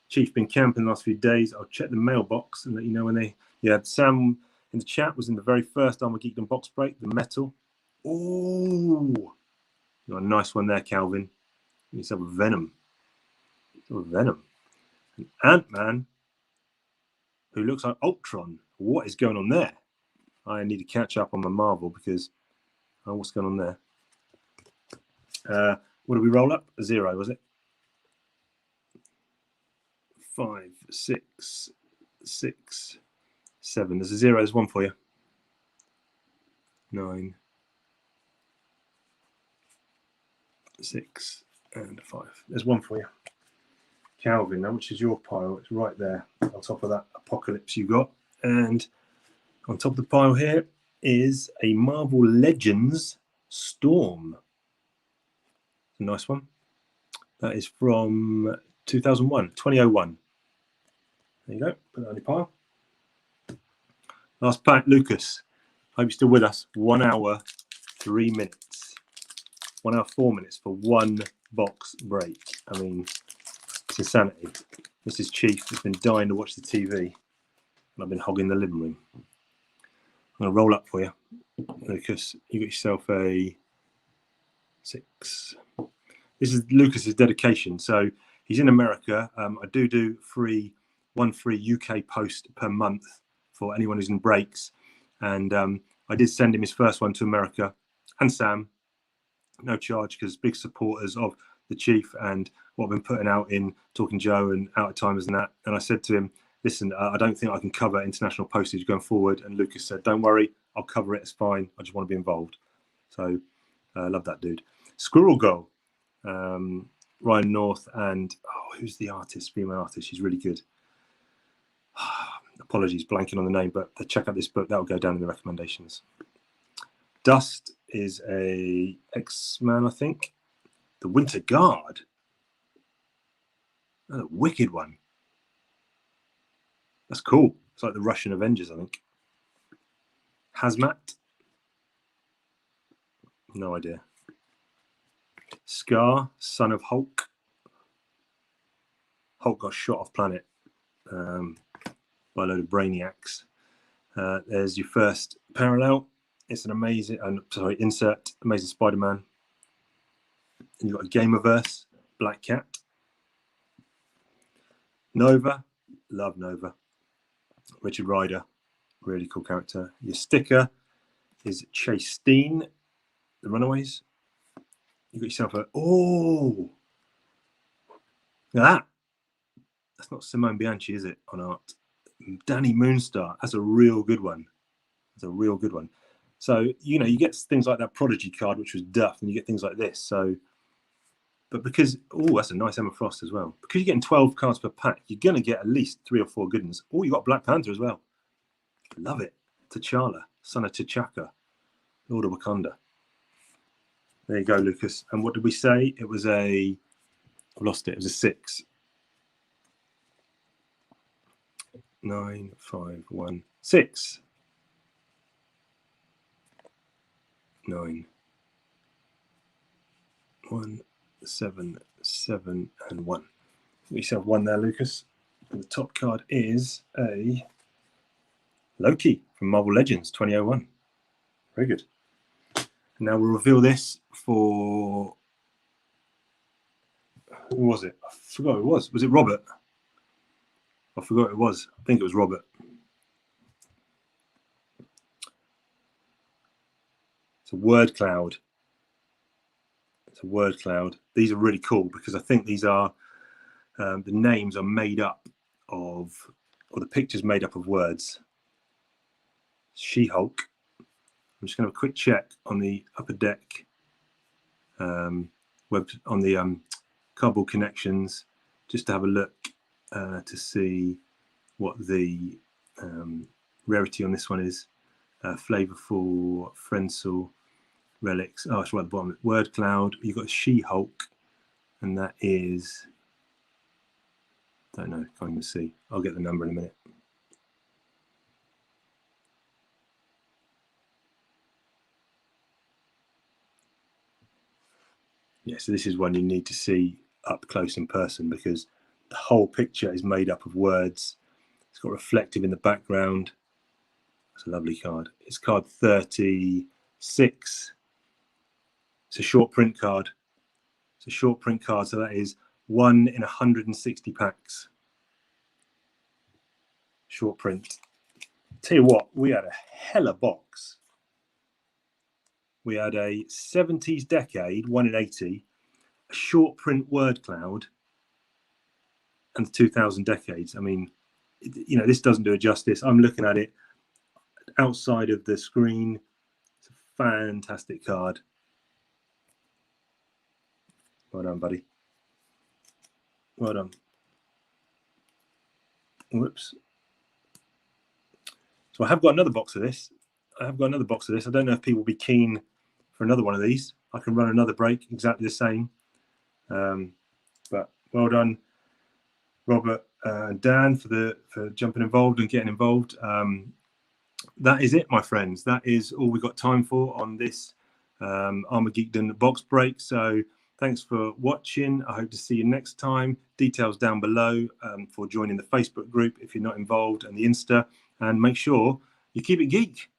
Chief, been camping the last few days. I'll check the mailbox and let you know when they... Yeah, Sam in the chat was in the very first ArmaGEEKdon box break, the metal. Ooh, got a nice one there, Calvin. You have a Venom. Venom. An Ant-Man, who looks like Ultron. What is going on there? I need to catch up on my Marvel because what's going on there? What did we roll up? A 0, was it? 5, 6, 6, 7. There's a 0. There's 1 for you. 9, 6, and 5. There's 1 for you. Calvin, now which is your pile? It's right there on top of that Apocalypse you got. And on top of the pile here is a Marvel Legends Storm. A nice one. That is from 2001. There you go. Put that on your pile. Last pack, Lucas. Hope you're still with us. 1 hour, 3 minutes. 1 hour, 4 minutes for 1 box break. I mean, it's insanity. This is Chief. He's been dying to watch the TV. And I've been hogging the living room. I'm going to roll up for you, Lucas. You got yourself a 6. This is Lucas's dedication. So he's in America. I do one free UK post per month for anyone who's in breaks. And I did send him his first one to America and Sam. No charge because big supporters of the Chief and what I've been putting out in Talking Joe and Out of Timers and that. And I said to him, listen, I don't think I can cover international postage going forward. And Lucas said, don't worry, I'll cover it. It's fine. I just want to be involved. So I love that dude. Squirrel Girl, Ryan North, and who's the artist? Female artist. She's really good. Apologies, blanking on the name, but check out this book. That'll go down in the recommendations. Dust is a X-Man, I think. The Winter Guard. Oh, a wicked one. That's cool. It's like the Russian Avengers, I think. Hazmat. No idea. Scar, son of Hulk. Hulk got shot off planet by a load of brainiacs. There's your first parallel. It's an amazing, insert, Amazing Spider-Man. And you've got a Gamerverse, Black Cat. Nova, love Nova. Richard Rider, really cool character. Your sticker is Chase Steen, The Runaways. You got yourself a, oh, look at that. That's not Simone Bianchi, is it, on art? Danny Moonstar, that's a real good one. That's a real good one. So, you know, you get things like that Prodigy card, which was Duff, and you get things like this. So, but because, oh, that's a nice Emma Frost as well. Because you're getting 12 cards per pack, you're going to get at least 3 or 4 good ones. Oh, you got Black Panther as well. Love it. T'Challa, son of T'Chaka, Lord of Wakanda. There you go, Lucas. And what did we say? It was a, I've lost it. It was a 6. 9, 5, 1, 6. 9, 1, 7, 7, and 1. We still have 1 there, Lucas. And the top card is a Loki from Marvel Legends 2001. Very good. Now we'll reveal this for, who was it? I forgot who it was. Was it Robert? I forgot who it was. I think it was Robert. It's a word cloud. It's a word cloud. These are really cool because I think these are, the names are made up of, or the pictures made up of words. She-Hulk. I'm just going to have a quick check on the Upper Deck web, on the Cardboard Connections, just to have a look to see what the rarity on this one is. Flavorful, Fresnel, Relics. Oh, it's right at the bottom. Word Cloud. You've got She-Hulk, and that is, don't know, can't even see. I'll get the number in a minute. Yeah, so this is one you need to see up close in person because the whole picture is made up of words. It's got reflective in the background. It's a lovely card. It's card 36. It's a short print card. It's a short print card, so that is 1 in 160 packs. Short print. Tell you what, we had a hella box. We had a 70s decade, 1 in 80, a short print word cloud, and the 2000 decades. I mean, you know, this doesn't do it justice. I'm looking at it outside of the screen. It's a fantastic card. Well done, buddy. Well done. Whoops. So I have got another box of this. I don't know if people will be keen for another one of these. I can run another break exactly the same. But well done, Robert and Dan, for jumping involved and getting involved. That is it, my friends. That is all we've got time for on this ArmaGEEKdon box break. So thanks for watching. I hope to see you next time. Details down below for joining the Facebook group if you're not involved, and the Insta. And make sure you keep it geek.